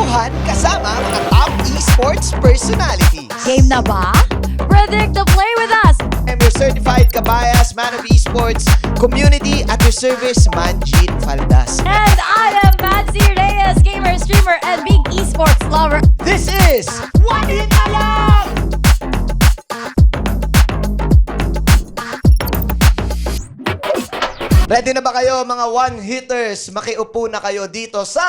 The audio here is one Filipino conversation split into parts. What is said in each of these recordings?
kwentuhan kasama mga top esports personalities. Game na ba? Predict the play with us! I'm your certified kabayas, man of esports, community at your service, Manjit Faldas. And I am Patsy Reyes, gamer, streamer, and big esports lover. This is One Hit na Lang! Ready na ba kayo mga one-hitters? Makiupo na kayo dito sa...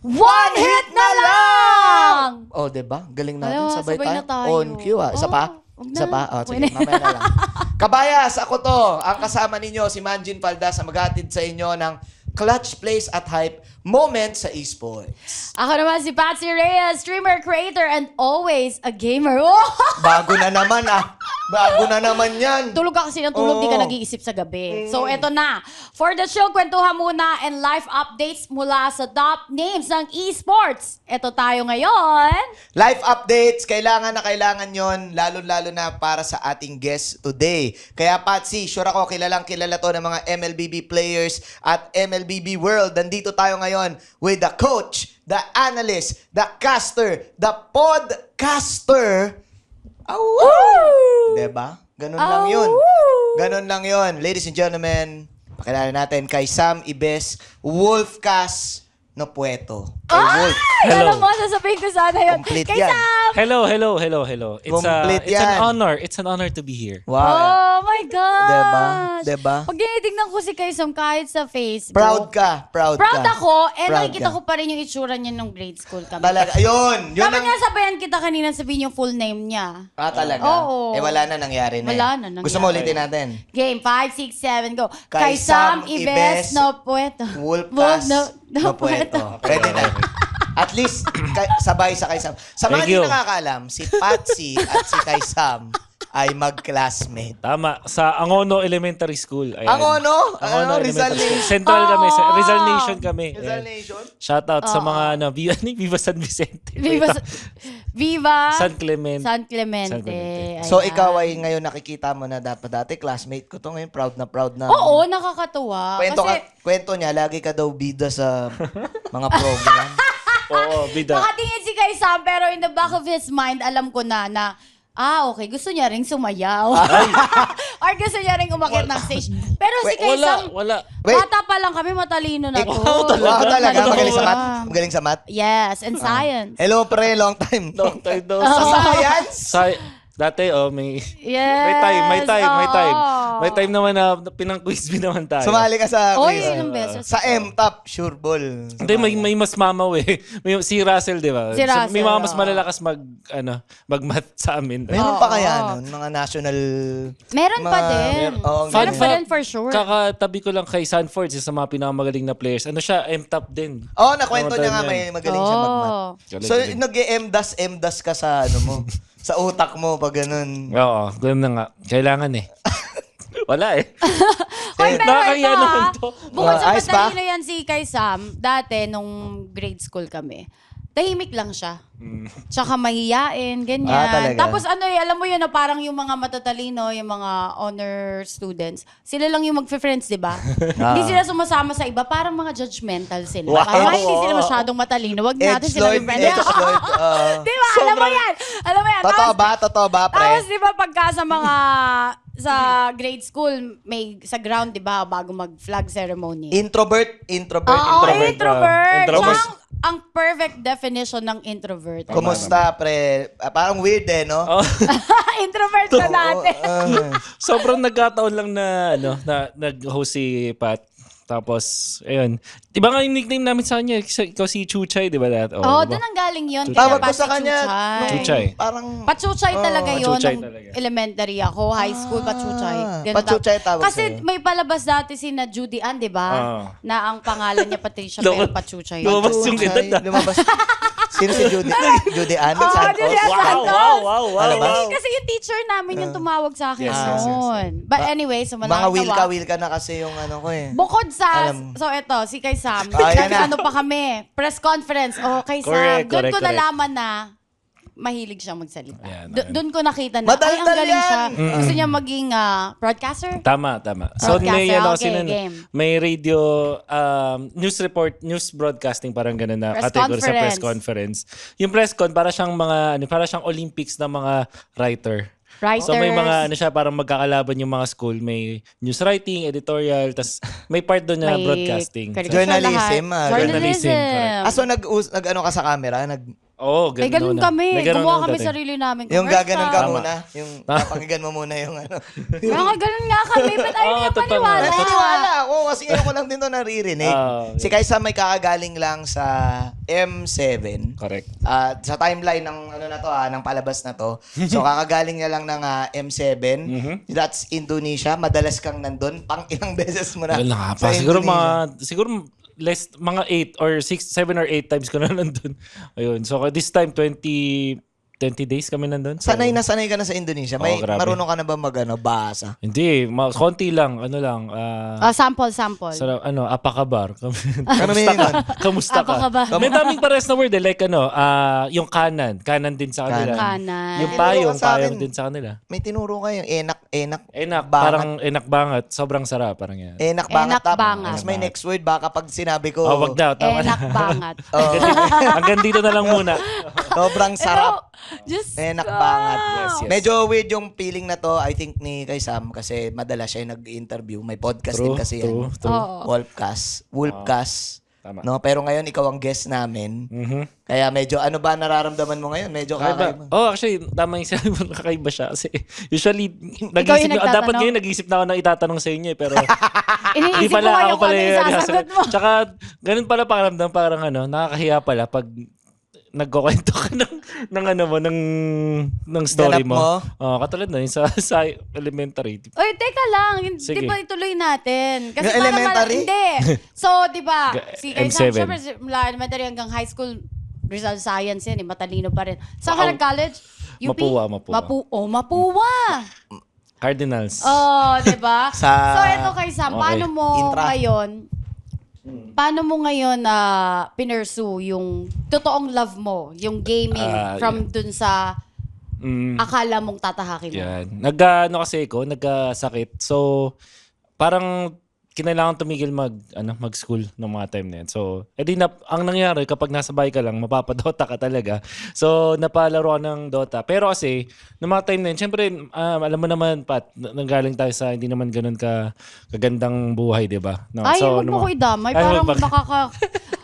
One hit na lang! Oh, diba? Galing natin. Alam, Sabay sabay tayo. na tayo. On cue ah. Isa pa? Wag na. Isa pa? Oh, sige. Pwede. Mamaya na lang. Kabayas, ako to. Ang kasama ninyo, si Manjin Faldas, na maghatid sa inyo ng clutch plays at hype moment sa esports. Ako naman si Patsy Reyes, streamer, creator, and always a gamer. Oh! Bago na naman ah. Bago na naman yan. Tulog ka kasi ng tulog, di ka Oo. nag-iisip sa gabi. So, eto na. For the show, kwentuhan muna and live updates mula sa top names ng esports. Eto tayo ngayon. Live updates, kailangan na kailangan yon, lalo-lalo na para sa ating guest today. Kaya Patsy, sure ako kilalang kilala to ng mga MLBB players at MLBB World. Nandito tayo ngayon with the coach, the analyst, the caster, the podcaster. Diba? Ganun lang yun. Ganun lang yun. Ladies and gentlemen, pakilala natin kay Sam Ibes, Wolfcast no Pueto. Kay Wolf. Hello. Alam mo, sasabihin ko sana yun. Complete Kay yan. Sam! Hello. Complete It's an yan. honor. It's an honor to be here. Wow. Oh my gosh! Diba? Diba? Pag tinitignan ko si Kaisam kahit sa Facebook. Proud ka. Proud Proud ka. ako. Eh, Proud nakikita ka. ko pa rin yung itsura niya nung grade school kami. Talaga. Ayun. Yun Dapat ang... nga sabayan kita kanina sabihin yung full name niya. Ah, talaga? Oo. Eh, wala na. Nangyari na. Wala eh. na, nangyari. Gusto mo ulitin natin? Game 5, 6, 7, go. Kay Sam Sam Ibes Ibes, no Pueto. Wolfcast no Pueto. Pwede na. At least, sabay sa kay Sam. Sa mga Thank hindi you. nakakaalam, si Patsy at si kay Sam ay mag-classmate. Tama. Sa Angono Elementary School. Ayan. Angono? Angono Rizal Elementary School. Nation? Central kami. Oh. Rizal Nation kami. Rizal Ayan. Nation? Shout out sa mga Viva San Vicente. Viva San Clemente. San Clemente. San Clemente. So, Ayan. ikaw ay ngayon nakikita mo na dapat dati classmate ko to ngayon. Proud na. Oo, nakakatuwa. Kwento niya, lagi ka daw bida sa mga program. Oo, bida. Nakatingin si kay Sam, pero in the back of his mind, alam ko na, okay, gusto niya ring sumayaw. Or gusto niya ring umakyat ng stage. Pero si kay Sam, Wala. Wait. bata pa lang kami, matalino na to. Wow, Wow, talaga. Magaling sa Oo. math? Magaling sa math? Yes, and science. Hello, pre. Long time. Long time daw. Sa science? Dati, may... Yes. May time. oo. May time naman na pinang-quiz B naman tayo. Sumali ka sa Oy, quiz. ilang beses. Sa M-Top, sure ball. Hindi, may mas mamaw eh. Si Russell, di ba? Si Russell, May mga mas oo. malalakas mag-math sa amin. Meron pa Oo. kaya nun? Mga national... Meron pa din. Oo, Meron ganun. pa din for sure. Kakatabi ko lang kay Sanford, isa sa mga pinakamagaling na players. Ano siya? M-top din. Oo, nakwento Mga niya nga time may yan. magaling siya mag-math. Galing, So, galing. nag-M-das ka sa ano mo. Sa utak mo pag ganun. Oo, ganun na nga. Kailangan eh. Wala eh. Hoy, pero Nakakahiya ito naman to. bukod sa Ayos ba? matalino yan si kay Sam, dati nung grade school kami, tahimik lang siya. Tsaka mahiyain, ganyan. talaga? Tapos alam mo yun na parang yung mga matatalino, yung mga honor students, sila lang yung magfe-friends, di ba? Hindi sila sumasama sa iba, parang mga judgmental sila. Wow. Parang hindi sila masyadong matalino, wag natin sila yung friends. Exploit. Di ba? Alam mo yan? Alam mo yan? Totoo ba, pre? Tapos di ba pagka sa mga sa grade school, may sa ground, di ba, bago mag-flag ceremony. Introvert. Oo, introvert. introvert. Introvert. Siya ang perfect definition ng introvert. Kumusta, pre? Parang weird eh, no? Oh, Introvert na natin. sobrang nagkataon lang na nag-host si Pat. Tapos, ayun. Diba nga yung nickname namin sa kanya? Ikaw si Chuchay, di ba? Oo, diba? doon ang galing yun. Tawag ko Kaya sa pa si kanya. Chuchay. Chuchay. Parang... Pachuchay talaga yun. Pachuchay Nung talaga. elementary ako, high school, Pachuchay. Ganun Pachuchay tawag Kasi sa'yo. may palabas dati si na Judy Ann, di ba? Na ang pangalan niya Patricia, pero Pachuchay. Lumabas yung Chuchay, edad, ah. lumabas. Sino si Judy? Judy Ann Oh, Santos? Judy Ann Santos. Wow. Alabas? Kasi yung teacher namin yung tumawag sa akin Yes, noon. But anyway, so Mga manakatawa. will ka na kasi yung ano ko eh. Bukod sa, Alam. so eto, si kay Sam, Yan na. ano pa kami, press conference. Oh, kay Sam, Correct, doon ko correct. nalaman na mahilig siyang magsalita. Ayan, Doon ko nakita na, ay, ang Madaldal galing siya. yan! Gusto niya maging broadcaster? Tama. So may Broadcaster, ano kasi okay, nun, game. may radio news broadcasting parang ganun na Press category sa press conference. conference. Yung press con para siyang para siyang Olympics ng mga writer. Writers. So may mga siya parang magkakalaban yung mga school, may news writing, editorial, tas may part doon na May broadcasting. caricature Journalism, lahat. Journalism, correct. So nag-ano ka sa camera? Oo, May ganun na. kami. May ganun Gumawa na kami dati. sarili namin. Yung gaganon ka Tama. muna. Yung papakinggan mo muna yung ano. Mga ganun nga kami. Ba't ayaw niya totoo. maniwala? Naniniwala ako kasi ngayon ko lang din to naririnig. Yeah. Si Kaisa may kakagaling lang sa M7. Correct. At sa timeline ng ano na to ng palabas na to. So kakagaling niya lang ng M7. That's Indonesia. Madalas kang nandun. Pang ilang beses mo na Wala sa pa. Siguro Indonesia. mga 8 or 7 or 8 times ko na nandun. Ayun. So this time 20 days kami nandun. So, Sanay ka na sa Indonesia. May grabe. marunong ka na ba basa? Hindi, konti lang, ano lang. Sample. Apakabar. Ano meaning nun? Kamusta ka? Apakabar. May daming pares na word like yung kanan din sa kanila. Kanan. Yung Tinuro ka sa payong akin. din sa kanila. May tinuro ka yung enak, Enak, bangat. parang enak banget. Sobrang sarap, parang yan. Enak bangat. Enak bangat. Tapos may next word baka pag sinabi ko. Wag daw, tama na. Enak bangat. Hanggang dito na lang muna. Sobrang sarap. Diyos Enak ko. banget. Yes. Medyo weird yung feeling na to, I think, ni kay Sam kasi madalas siya yung nag-interview. May podcast din kasi yan. Oo. Wolfcast. Tama. No, pero ngayon ikaw ang guest namin. Mhm. Kaya medyo ano ba nararamdaman mo ngayon? Medyo kakaiba. Actually, tama yung sinabi mo, kakaiba siya. Kasi usually, yung dapat nagtatanong. ngayon nag-isip na ako ng itatanong sa inyo Pero hindi Iniisip ko pala, ngayon ako kung pala ano yung yung sasagot mo. Tsaka, ganun pala pakiramdam, parang nakakahiya pala pag nagkukwento ka ng story Ganap mo. mo? Katulad na yung sa elementary. Oy, teka lang. Sige. Di ba ituloy natin? Kasi Yung para elementary? Hindi. So, di ba, si M7. syempre, mula elementary hanggang high school, Rizal Science yan, matalino pa rin. Saan ka nag-college? UP? Mapuwa. Mapuwa. Cardinals. Di ba? Sa- So, eto kay Sam, Okay. paano mo ngayon na pinursue yung totoong love mo, yung gaming from dun sa akala mong tatahakin mo? Yan. Kasi ako, nagkasakit. So, parang kinailangan tumigil mag-school ng mga time na yan. So, ang nangyari, kapag nasa bahay ka lang, mapapadota ka talaga. So, napalaro ka ng Dota. Pero kasi, ng mga time na yun, syempre, alam mo naman, Pat, nanggaling tayo sa hindi naman ganun kagandang buhay, di ba? No? Ay, so, huwag mo ko idamay. Ay, Parang wag-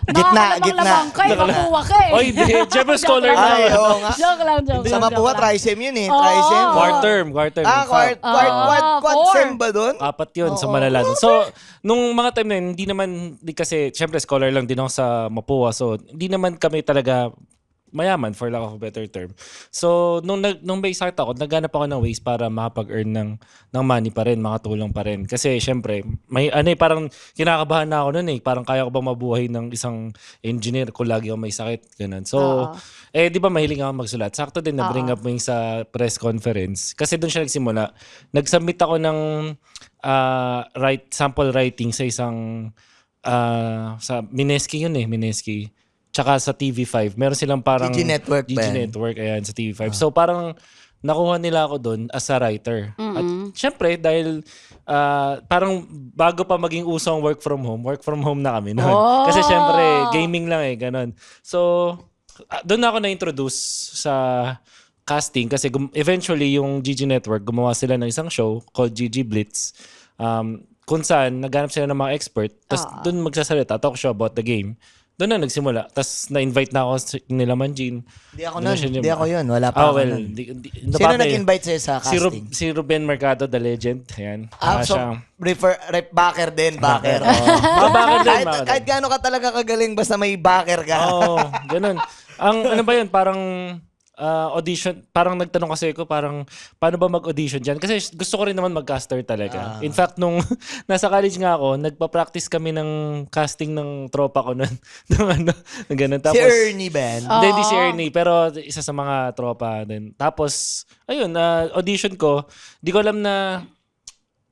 Gitna. Kay mapuwa ka eh. Oy, di. Syempre, scholar na. Ay, oo nga. Joke lang. Sa Mapua, trisem yun eh. Oo. Trisem. Quarter. Quad four. sem ba dun? 4 yun sa Malala. So, nung mga time na yun, hindi kasi, syempre, scholar lang din ako sa Mapua. So, hindi naman kami talaga mayaman, for lack of a better term. So, nung may sakit ako, naghanap ako ng ways para makapag-earn ng money pa rin, makatulong pa rin. Kasi, syempre, parang kinakabahan na ako nun Parang kaya ko ba mabuhay ng isang engineer kung lagi ako may sakit? Ganun. So, di ba mahiling ako magsulat? Sakto din na-bring up mo yung sa press conference. Kasi doon siya nagsimula. Nag-submit ako ng sample writing sa isang sa Mineski yun Mineski. Tsaka sa TV5. Meron silang parang GG Network ba yan? Network, ayan, sa TV5. So parang nakuha nila ako doon as a writer. At syempre, dahil parang bago pa maging uso ang work from home na kami noon. Kasi syempre, gaming lang ganon. So, doon ako na-introduce sa casting kasi eventually yung GG Network, gumawa sila ng isang show called GG Blitz. Kung saan, naghanap sila ng mga expert. Tapos doon magsasalita, talk show about the game. Doon na nagsimula. Tapos na-invite na ako nila Manjin. Hindi ako nun. Hindi ako yun. Wala pa ako nun. Sino nag-invite sa'yo sa casting? Si Ruben Mercado, the legend. Ayan. So, rep backer din. Backer. Backer din. Kahit gaano ka talaga kagaling, basta may backer ka. Oo, ganun. Ano ba yun? Parang audition. Parang nagtanong kasi ako, parang paano ba mag-audition dyan? Kasi gusto ko rin naman mag-caster talaga. In fact, nung nasa college nga ako, nagpa-practice kami ng casting ng tropa ko nun. ng ganun. Tapos, Si Ernie ba yan? Hindi si Ernie, pero isa sa mga tropa din. Tapos, ayun, audition ko. Di ko alam na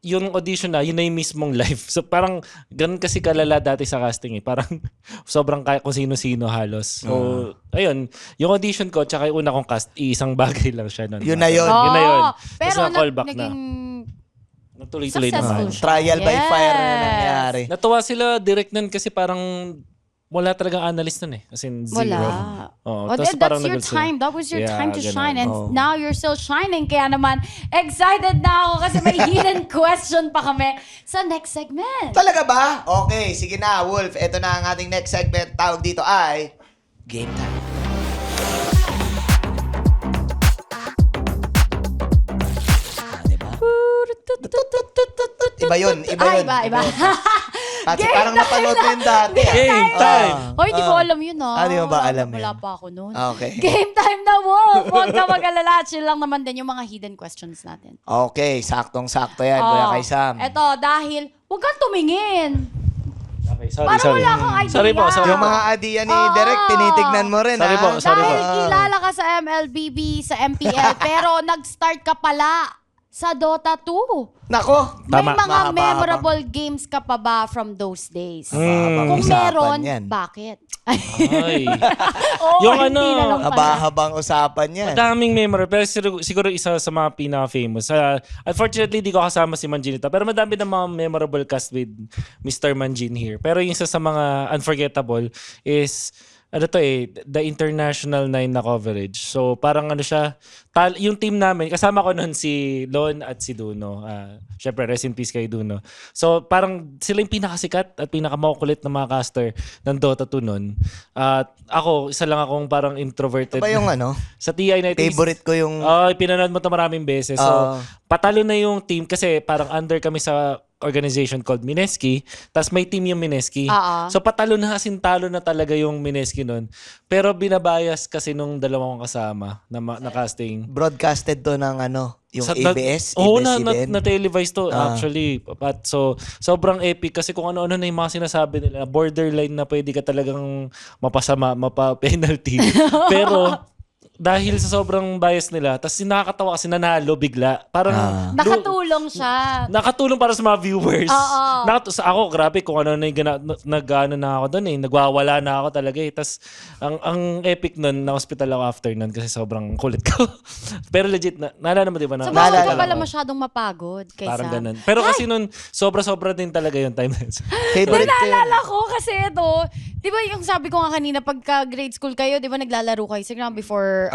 yung audition na, yun na yung mismong live. So parang ganun kasi kalala dati sa casting eh. Parang sobrang kaya kung sino-sino halos. So ayun, yung audition ko tsaka yung una kong cast, isang bagay lang siya nun. Yun na yun. Yun na yun. Pero Tapos na-callback na. naging Natuloy-tuloy successful naman. siya. Trial by fire na Yes. nangyari. Natuwa sila direct nun kasi parang wala talagang analyst nun eh. As in zero. wala. Oo, Oh, tapos that's parang your nag-gusto. time. That was your Yeah, time to ganun. shine. And Oh. now you're still shining. Kaya naman, excited na ako kasi may hidden question pa kami sa next segment. Talaga ba? Okay, sige na, Wolf. Ito na ang ating next segment. Tawag dito ay Game Time. Iba yun, iba yun. Iba. Kasi Game parang napanood mo yun dati. Game time! Hoy, di ko alam yun Ah, di mo ba alam Wala yun? pa ako noon. Okay. Game time na, Wolf! Huwag ka mag-alala. Chill lang naman din yung mga hidden questions natin. Okay, saktong-sakto yan, Kuya Oh, Kay Sam. Eto, dahil, huwag kang tumingin. Okay, sorry, Parang sorry. wala kang idea. Sorry po, sorry Yung po. mga adiya ni Oo. Direk, tinitignan mo rin, Sorry ha? po, sorry Dahil po. kilala ka sa MLBB, sa MPL, pero nag-start ka pala sa Dota 2. Nako. May Tama. mga Mahaba-haba. memorable games ka pa ba from those days? Mahaba-habang Kung usapan meron, yan. bakit? Ay. Oo, Yung hindi ano, na lang pala. Haba-habang usapan yan. Madaming memory. Pero siguro isa sa mga pinaka-famous. Unfortunately, di ko kasama si Manjin ito. Pero madami na mga memorable cast with Mr. Manjin here. Pero yung isa sa mga unforgettable is the International 9 na coverage. So parang ano siya, yung team namin, kasama ko noon si Lon at si Duno. Syempre, rest in peace kay Duno. So parang sila yung pinakasikat at pinakamakukulit na mga caster ng Dota 2 noon. At ako, isa lang akong parang introverted. Ito ba yung ano? Sa TI na ito. Favorite ko yung... Pinanood mo ito maraming beses. So, patalo na yung team kasi parang under kami sa organization called Mineski. Tapos may team yung Mineski. So, patalo na talo na talaga yung Mineski nun. Pero binabayas kasi nung dalawang kasama na casting. Broadcasted to ng ano, yung ABS? Oo, ABS-CBN? na-televise to actually. But, so, sobrang epic kasi kung ano-ano na yung mga sinasabi nila. Borderline na pwede ka talagang mapasama, mapa-penalty. Pero, dahil sa sobrang bias nila, tapos nakakatawa kasi nanalo bigla. Parang Nakatulong siya. nakatulong para sa mga viewers. Oo. Ako, grabe kung ano na yung nag-ano na ako doon eh. Nagwawala na ako talaga eh. Tapos, ang epic nun, na-hospital ako after nun kasi sobrang kulit ko. Pero legit, naalala mo diba? So, bawal ka naalala pala ko. masyadong mapagod kaysa... Parang ganun. Pero kasi nun, sobra-sobra din talaga yung time. Favorite ko yun. Naalala ko kasi ito, di ba yung sabi ko nga kanina, pagka grade school kayo, di ba naglalaro kayo sa ground before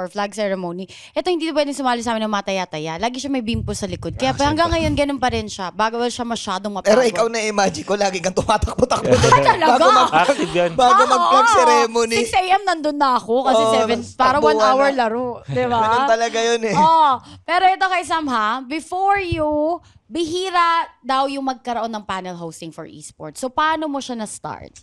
flag ceremony. Ito hindi pwedeng sumali sa amin ng mataya-taya. Lagi siya may bimpo sa likod. Kaya hanggang ngayon, ganun pa rin siya. Bago siya masyadong mapagod. Pero ikaw na-imagine ko, lagi kang tumatakbo-takbo doon. Talaga? Active yan. Bago Oo, mag-flag oo. ceremony. 6 a.m. nandun na ako kasi Oo, 7, para 1 takbuhan hour na. laro. Di ba? Ganun talaga yun eh. Oh, pero ito kay Sam ha, before you, bihira daw yung magkaroon ng panel hosting for esports. So, paano mo siya na-start?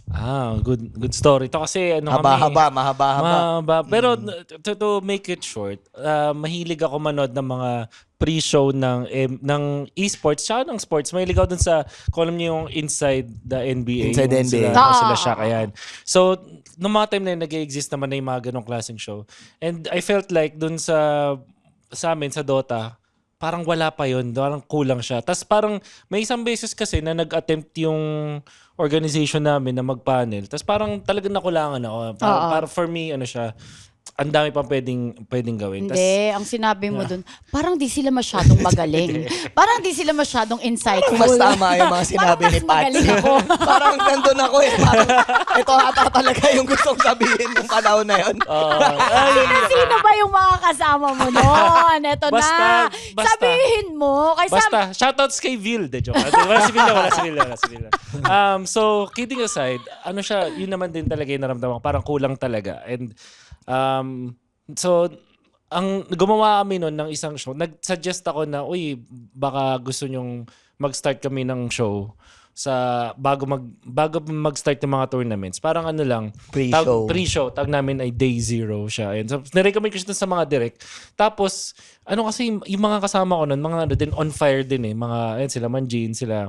Good story. Ito kasi ano Mahaba-haba, mahaba-haba. Mahaba. Pero to make it short, mahilig ako manood ng mga pre-show ng esports tsaka ng sports. Mahilig ako dun sa, kung alam niyo yung Inside the NBA. Inside the yung NBA. Sila Shaq, ayan. So, nung mga time na yun, nag-exist naman na yung mga ganong klaseng show. And I felt like dun sa amin, sa Dota, parang wala pa yun. Parang kulang siya. Tapos parang may isang beses kasi na nag-attempt yung organization namin na mag-panel. Tapos parang talagang nakulangan ako. Para for me, ano siya, ang dami pang pwedeng gawin. Hindi, ang sinabi mo dun, parang di sila masyadong magaling. Parang di sila masyadong insightful. Mas tama yung mga sinabi Parang ni mas Pat. magaling ako. Parang nandun ako eh. Parang ito ata talaga yung gustong sabihin ng panahon na yun. Sino ba yung mga kasama mo noon? Ito Basta. Sabihin mo. Kay Sam, Basta, shoutouts kay Vil. De joke. Wala si Vil. So, kidding aside, ano siya, yun naman din talaga yung naramdaman ko. Parang kulang talaga. And, so, ang gumawa kami noon ng isang show, nag-suggest ako na, uy, baka gusto nyong mag-start kami ng show sa bago mag-start ng mga tournaments. Parang ano lang, pre-show. Tag namin ay Day Zero siya. And so, nirecommend ko siya sa mga direct. Tapos, ano kasi, yung mga kasama ko noon, mga ano din, on fire din eh. Mga, ayun, sila Manjin, sila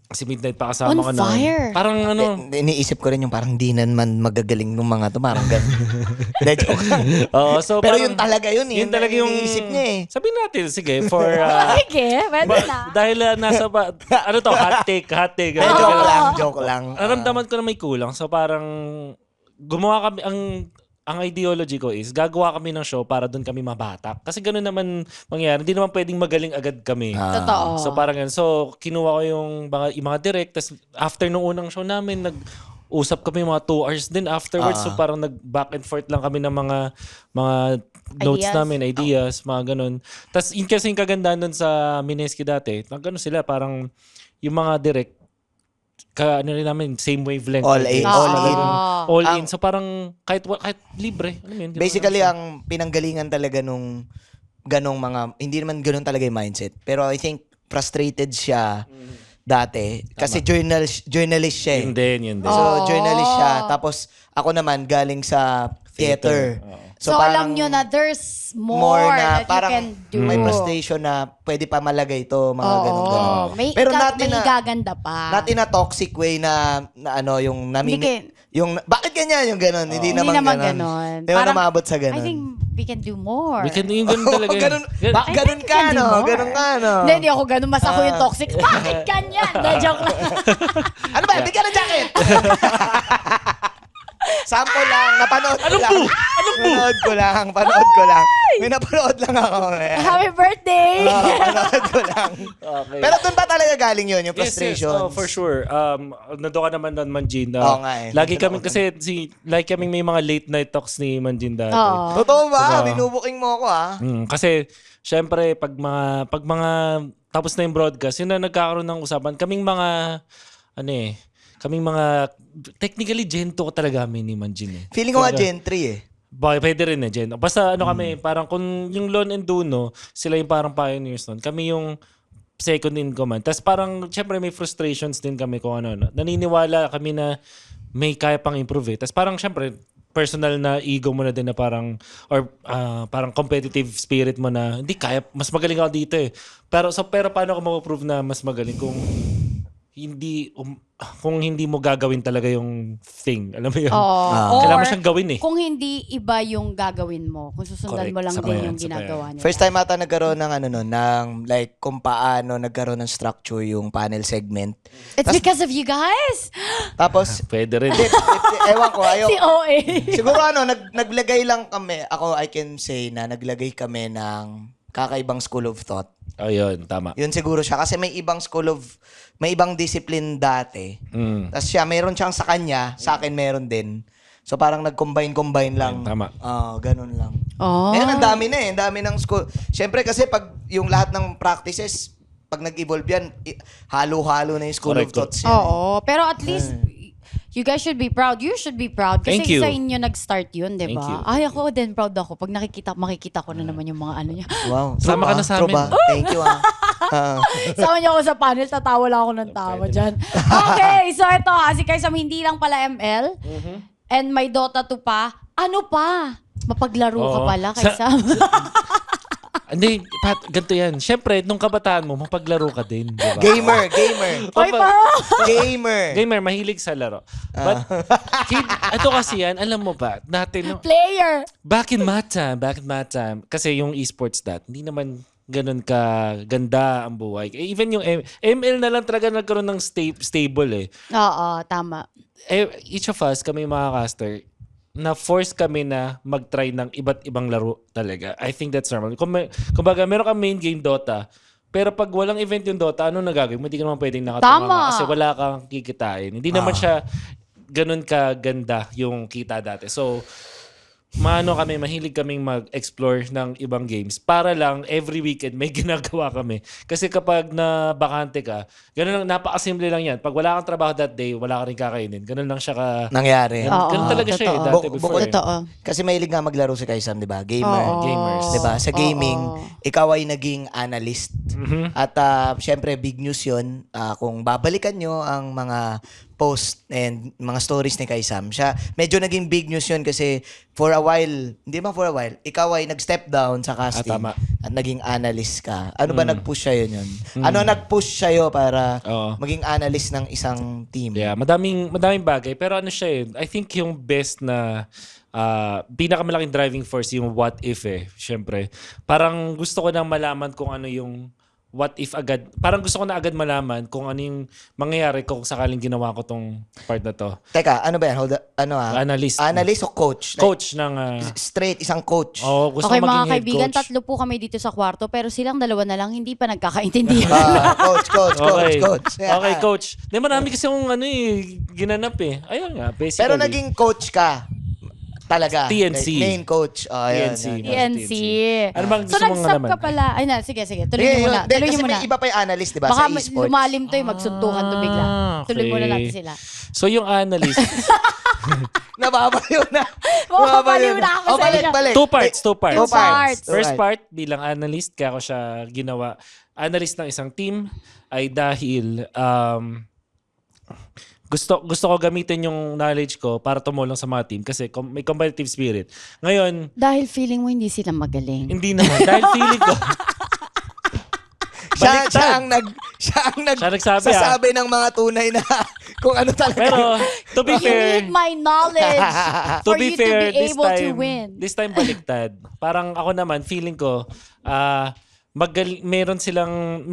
Kasi midnight pa kasama On ka na. fire. Parang ano. Iniisip ko rin yung parang di naman magagaling ng mga to. Parang ganun. Hindi, joke lang. Oo, so Pero parang- yun talaga yun. Yun talaga yung iniisip niya eh. Sabihin natin, sige, for... Sige, pwede na. dahil nasa... ano to, hot take. Eh, joke lang. Naramdaman ko na may kulang. So parang gumawa kami, ang ideology ko is gagawa kami ng show para doon kami mabatak. Kasi ganoon naman mangyayari. Hindi naman pwedeng magaling agad kami. Totoo. So parang ganun. So kinuha ko yung mga direct. Tapos after nung unang show namin, usap kami mga 2 hours din afterwards. So parang nag-back and forth lang kami ng mga notes Ideas. namin, ideas, mga ganun. Tapos in kasi yung kagandahan nun sa Mineski dati, gano'n sila, parang yung mga direct, ano rin namin, same wavelength. All in. All in. All in. So parang kahit libre. Ano yun? Basically, ang pinanggalingan talaga nung ganong mga, hindi naman ganon talaga yung mindset. Pero I think frustrated siya dati. Kasi journalist siya eh. Yun din. So, journalist siya. Tapos, ako naman, galing sa theater. So, alam nyo na there's more na that parang you can do. may frustration na pwede pa malagay ito, mga ganon-ganon. May, Pero may gaganda pa. not in a toxic way na ano, yung Hindi yung, bakit ganyan yung ganon? Hindi naman ganon. Hindi naman Parang, umabot sa ganon. I think we can do more. We can yung ganun talaga. Ganon, ganon ka, can do no? more. Ganon ka, no? Hindi ako ganun. Mas ako yung toxic. Bakit ganyan? Joke lang. Ano ba? Bigyan ng jacket! Sample lang. Napanood ko lang. Panood ko lang. May napanood lang ako. Happy birthday! Panood ko lang. Okay. Pero doon ba talaga galing yun, yung Yes, frustration? oh, for sure. Nandoon ka naman doon, Manjin. Oo nga eh. Lagi Nandun kami, ako kasi like kaming may mga late night talks ni Manjin dati. Oo. Totoo ba? Diba? Binubuking mo ako, ah. Kasi, syempre, pag mga tapos na yung broadcast, yun na nagkakaroon ng usapan. Kaming mga, technically, gento ko talaga kami ni Manjin eh. Feeling ko nga Gentry eh. Pwede rin eh, Jen. Basta kami, parang kung yung Lon and Duno, sila yung parang pioneers nun. Kami yung second in command. Tapos parang, syempre may frustrations din kami kung ano. Naniniwala kami na may kaya pang improve eh. Tapos parang, syempre, personal na ego mo na din na parang, or parang competitive spirit mo na, hindi kaya, mas magaling ako dito eh. Pero paano ko ma-prove na mas magaling kung hindi mo gagawin talaga yung thing. Alam mo yun? Kailangan mo siyang gawin eh. Kung hindi iba yung gagawin mo, kung susundan Correct. mo lang Saka din yan, yung saka ginagawa niya. First time ata nagkaroon ng ng like kung paano nagkaroon ng structure yung panel segment. It's because of you guys! Tapos, Pwede rin. ewan ko, Si OA. siguro naglagay lang kami, ako I can say na naglagay kami ng kakaibang school of thought. Ayun, tama. Yun siguro siya. Kasi may ibang discipline dati. Tapos siya, meron siyang sa kanya, sa akin meron din. So parang nag-combine lang. Tama. Ganun lang. Oh. Ngayon, ang dami na eh. Ang dami ng school. Siyempre kasi pag yung lahat ng practices, pag nag-evolve yan, halo-halo na yung school Correct. of thoughts yan. Oo. Pero at least, you guys should be proud. You should be proud. Kasi Thank you. sa inyo nag-start yun, di Thank you. ba? Ay, ako din proud ako. Pag makikita ko na naman yung mga ano niya. Wow. Sama ka na sa amin. Thank you ah. Sama niyo ako sa panel, tatawa lang ako ng tawa dyan. Okay, so ito ha, si Kaisam hindi lang pala ML, and may Dota 2 pa. Ano pa? Mapaglaro ka Oo. pala, Kaisam. Hindi, Pat, ganito yan. Siyempre, nung kabataan mo, mapaglaro ka din. Diba? Gamer. Oy, pa! Gamer. Gamer, mahilig sa laro. But, ito kasi yan, alam mo ba, natin, Player! back in my time, kasi yung esports hindi naman ganun ka ganda ang buhay. Even yung ML na lang talaga nagkaroon ng stable eh. Oo, tama. Each of us, kami mga caster, na-force kami na mag-try ng iba't ibang laro talaga. I think that's normal. Kumbaga, meron kang main game Dota, pero pag walang event yung Dota, ano nagagawin mo? Hindi ka naman pwedeng nakatunga Tama. kasi wala kang kikitain. Hindi naman siya ganun ka ganda yung kita dati. So, mahilig kaming mag-explore ng ibang games para lang every weekend may ginagawa kami. Kasi kapag na-bakante ka, ganun lang, napakasimple lang yan. Pag wala kang trabaho that day, wala ka rin kakainin. Ganun lang siya Nangyari. Ganun talaga siya eh, totoo. dati before. Totoo. Kasi mahilig nga maglaro si Kaisam, di ba? Gamer. Oo. Gamers. Di ba? Sa gaming, Oo. ikaw ay naging analyst. At syempre, big news yun. Kung babalikan nyo ang mga post and mga stories ni Kai Sam. Siya, medyo naging big news yun kasi for a while, ikaw ay nag-step down sa casting tama. at naging analyst ka. Ano ba nag-push sa'yo yun? Ano nag-push sa'yo para Oo. maging analyst ng isang team? Yeah, madaming bagay. Pero ano siya I think yung best na pinakamalaking driving force yung what if Siyempre. Parang gusto ko nang malaman kung ano yung what if agad. Parang gusto ko na agad malaman kung ano yung mangyayari kung sakaling ginawa ko tong part na to. Teka, ano ba yan? Analyst. Analyst o coach? Coach ng... Straight, isang coach. gusto Okay ko maging mga head kaibigan, coach. 3 po kami dito sa kwarto pero silang 2 na lang hindi pa nagkakaintindihan. Coach. Okay, coach. Di marami kasi yung ginanap Ayun nga, basically. Pero naging coach ka. Talaga. TNC. Like, main coach. Ayan, TNC. yan. TNC. Ano bang So gusto mong nag-stop naman? ka pala. Ay na, sige. Tuloy Hindi, mo muna. Tuloy kasi mo muna. may iba pa yung analyst, di ba? Baka Sa esports. lumalim to magsuntukan to bigla. Tuloy muna natin sila. So yung analyst, Nababaliw na. Mababaliw na ako sa inyo. balik. two parts. Two parts. First part, bilang analyst, kaya ko siya ginawa. Analyst ng isang team ay dahil gusto ko gamitin yung knowledge ko para tumulong sa mga team kasi may competitive spirit. Ngayon, Dahil feeling mo hindi sila magaling. hindi naman. Dahil feeling ko, Siya ang nagsabi, sasabi ng mga tunay na kung ano talaga. pero to be You fair, need my knowledge for you to be able to win. this time baliktad. Parang ako naman, feeling ko, meron silang,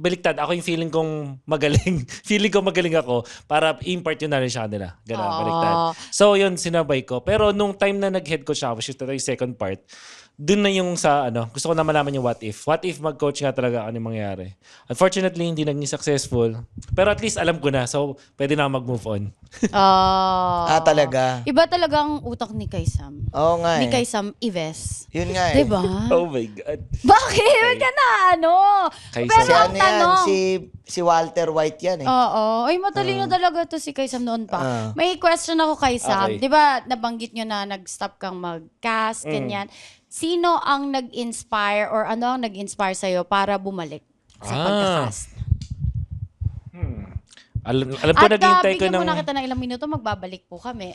baliktad. Ako yung feeling kong magaling. Feeling ko magaling ako para impart yung knowledge sa kanila. Ganun, baliktad. So, yun, sinabay ko. Pero nung time na nag-head coach ako, which is yung second part, dun na yung sa gusto ko na malaman yung what if. What if mag-coach nga talaga ano yung mangyayari. Unfortunately, hindi naging successful. Pero at least alam ko na. So, pwede na mag-move on. Talaga. Iba talaga ang utak ni Kaisam. Oo nga Ni eh. Kaisam Ives. Yun nga eh. Diba? Oh my God. Bakit? Huwag ka na, Kaisam. Pero Si ang ano yan? tanong, Si Walter White yan eh. oo. Ay, matalino talaga to si Kaisam noon pa. May question ako kay Sam. Okay. Di ba, nabanggit nyo na nag-stop kang mag-cast, ganyan. Sino ang nag-inspire or ano ang nag-inspire sa'yo para bumalik sa pagka-cast? Alam ko At naghihintay ko bigyan ng... muna kita ng ilang minuto, magbabalik po kami.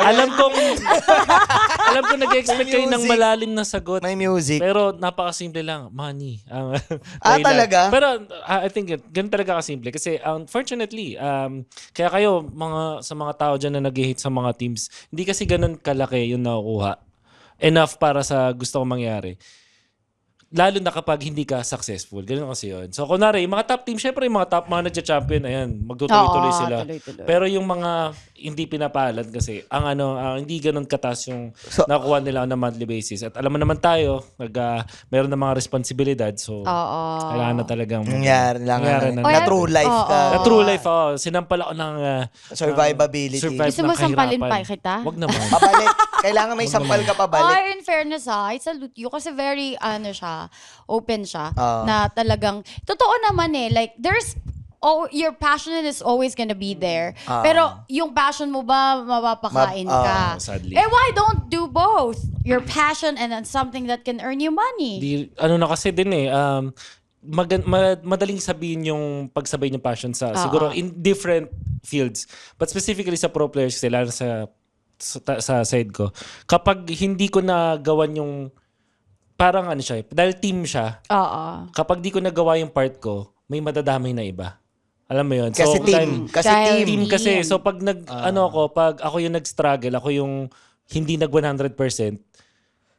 alam ko nag-expect kayo ng music. malalim na sagot. May music. Pero napakasimple lang. Money. Talaga? Pero I think ganun talaga kasimple. Kasi unfortunately, kaya kayo sa mga tao dyan na nag-hate sa mga teams, hindi kasi ganun kalaki yung nakukuha. Enough para sa gusto kong mangyari. Lalo na kapag hindi ka successful. Ganun kasi yun. So, kunwari, yung mga top team, syempre yung mga top mga nagja-champion, ayan, magtutuloy-tuloy sila. Tuloy-tuloy. Pero yung mga hindi pinapalad kasi, hindi ganun katas yung So, nakuha nila on a monthly basis. At alam mo naman tayo, meron na mga responsibilidad. So, kailangan na talagang Nangyari lang. Na true life ka. na true life, sinampal ako ng Survivability. survive Gusto mo ng sampalin kahirapan. pa kita? Wag naman. Pabalik. Kailangan may sampal ka pabalik. Ay, in fairness I salute you kasi very, open siya. Na talagang, totoo naman like, your passion is always gonna be there. Pero, yung passion mo ba, mapapakain ka? sadly. Why don't do both? Your passion and then something that can earn you money. Na kasi din madaling sabihin yung pagsabay ng passion siguro in different fields. But specifically sa pro players kasi lalo sa side ko. Kapag hindi ko nagawan yung parang siya, dahil team siya, kapag di ko nagawa yung part ko, may madadamay na iba. Alam mo yun? Kasi team. Team kasi. So pag pag ako yung nag-struggle, ako yung hindi nag 100%,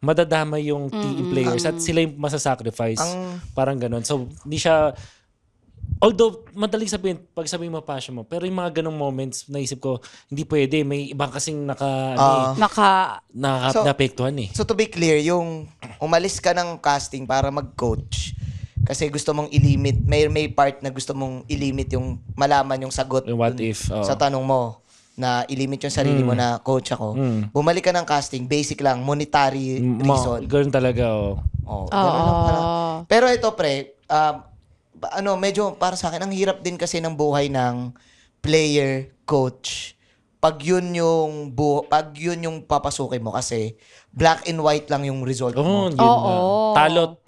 madadamay yung team players at sila yung masasacrifice. Parang ganun. So, hindi siya... Although, madaling sabihin, pag sabihin mo passion mo, pero yung mga ganong moments, naisip ko, hindi pwede. May ibang kasing naapektuhan So, to be clear, yung umalis ka ng casting para mag-coach, kasi gusto mong ilimit, may part na gusto mong ilimit yung malaman yung sagot Yung what if, sa tanong mo na ilimit yung sarili mo na coach ako. Bumalik ka ng casting, basic lang, monetary reason. Ganun talaga, Ganun lang pala. Pero ito, pre, medyo para sa akin, ang hirap din kasi ng buhay ng player, coach. Pag yun yung papasukin mo kasi black and white lang yung result mo. Talo.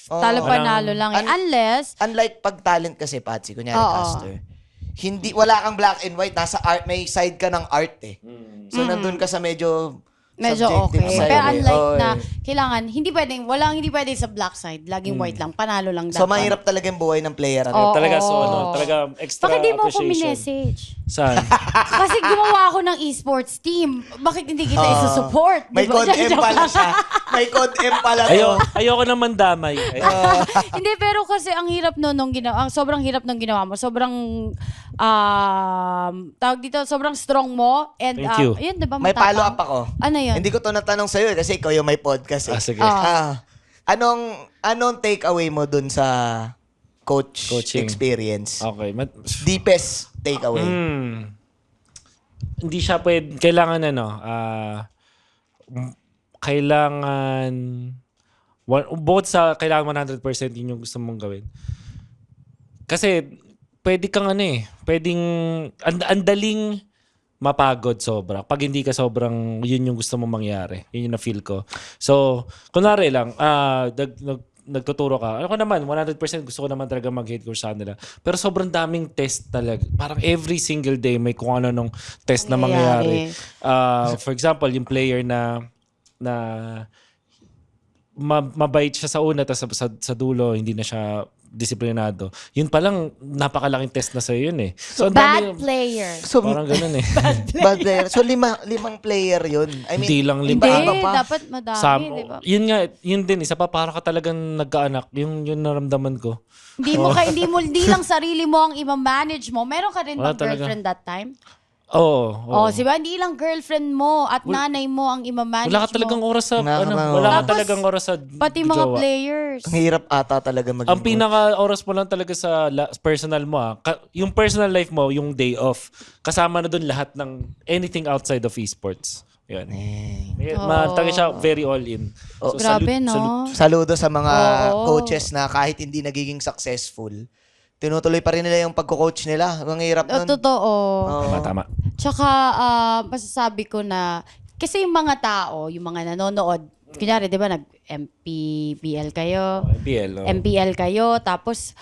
Talo Oo. panalo lang eh. Unless, Unlike pag talent kasi, Patsy, kunyari Oo. caster, wala kang black and white, nasa art, may side ka ng art eh. So, nandun ka sa medyo subjective okay. side Pero eh. unlike Oo, na, eh. kailangan, hindi pwede sa black side. Laging white lang. Panalo lang dapat. So, mahirap talaga yung buhay ng player. Oo. Talaga, so talaga extra Bakit di mo ako appreciation. minessage? Saan? Kasi gumawa ako ng esports team. Bakit hindi kita isusupport? May Diba? code M pala siya. May code M pala to. Ayoko naman damay. Hindi, pero kasi ang hirap nung ginawa, sobrang hirap nung ginawa mo. Sobrang, tawag dito, sobrang strong mo. And, Thank you. Yun, diba, May matapang. follow up ako. Ano yun? Hindi ko to natanong sa'yo kasi ikaw yung may podcast eh. Sige. Anong take away mo dun sa Coaching. experience? Okay. Deepest take away. Hindi siya kailangan kailangan bukod sa kailangan 100% yun yung gusto mong gawin. Kasi pwede kang pwedeng andaling mapagod sobra. Pag hindi ka sobrang yun yung gusto mong mangyari. Yun yung na-feel ko. So, kunwari lang, nagtuturo ka. Ako naman, 100% gusto ko naman talaga mag-head coach sa nila. Pero sobrang daming test talaga. Parang every single day may kung ano nung test na mangyayari. For example, yung player na mabait siya sa una tapos sa dulo hindi na siya disiplinado. Yun palang napakalaking test na sa'yo yun eh. So, ang Bad dami- player. So, Parang ganun eh. bad player. So, limang player yun. I mean, Hindi lang Hindi, lima. iba pa. dapat madami, di ba? Yun nga, yun din. Isa pa, para ka talagang nagkaanak. Yun naramdaman ko. Hindi lang sarili mo ang i-manage mo. Meron ka rin Wala bang girlfriend that time? Oo. Diba? Hindi lang girlfriend mo at nanay mo ang i-manage Wala ka talagang mo. oras sa, Nakaka- wala ka Tapos, talagang oras sa Pati mga jowa. players. Ang hirap ata talaga maging Ang pinaka-oras mo lang talaga sa personal mo yung personal life mo, yung day off, kasama na doon lahat ng anything outside of esports. Yun. Talaga siya very all in. So, Grabe, no? Saludo sa mga Oo. coaches na kahit hindi nagiging successful, tinutuloy pa rin nila yung pagko-coach nila. Ang hirap nun. Totoo. Tama. Tsaka, masasabi ko na, kasi yung mga tao, yung mga nanonood, kunyari, di ba, nag-MPBL kayo, MPL. MPL kayo, tapos,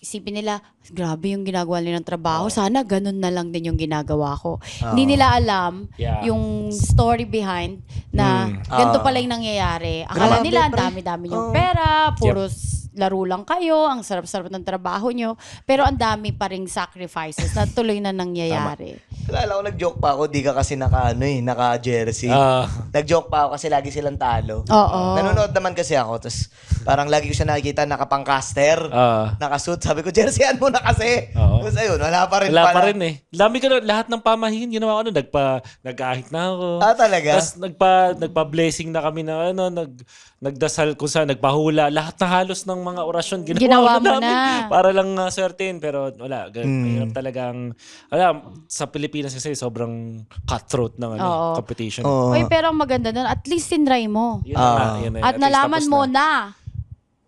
isipin nila, grabe yung ginagawa nila ng trabaho. Sana ganun na lang din yung ginagawa ko. Hindi nila alam Yeah. yung story behind na ganito pala yung nangyayari. Akala Grabe, nila ang pre. dami-dami yung pera, puro laro lang kayo, ang sarap-sarap ng trabaho nyo, pero ang dami pa ring sacrifices na tuloy na nangyayari. Alala ko, nag-joke pa ako, di ka kasi naka-jersey. Nag-joke pa ako kasi lagi silang talo. Oo. Nanonood naman kasi ako, tapos parang lagi ko siya nakikita nakapang-caster, nakasuit. Sabi ko, jerseyan mo na kasi. Oo. Tapos ayun, wala pa rin Wala pala. pa rin eh. Dami ko na, lahat ng pamahiin, ginawa ko nag-ahit na ako. Talaga? Tapos nagpa-blessing na kami na nagdasal kung saan, nagpahula. Lahat na halos ng mga orasyon Ginawa mo namin na. para lang swertein. Pero wala, mahirap talagang, sa Pilipinas kasi sobrang cutthroat ng Oo. competition. Uy, pero ang maganda doon, at least tinry mo. Yun na nga, yun na. At least nalaman tapos mo na. na.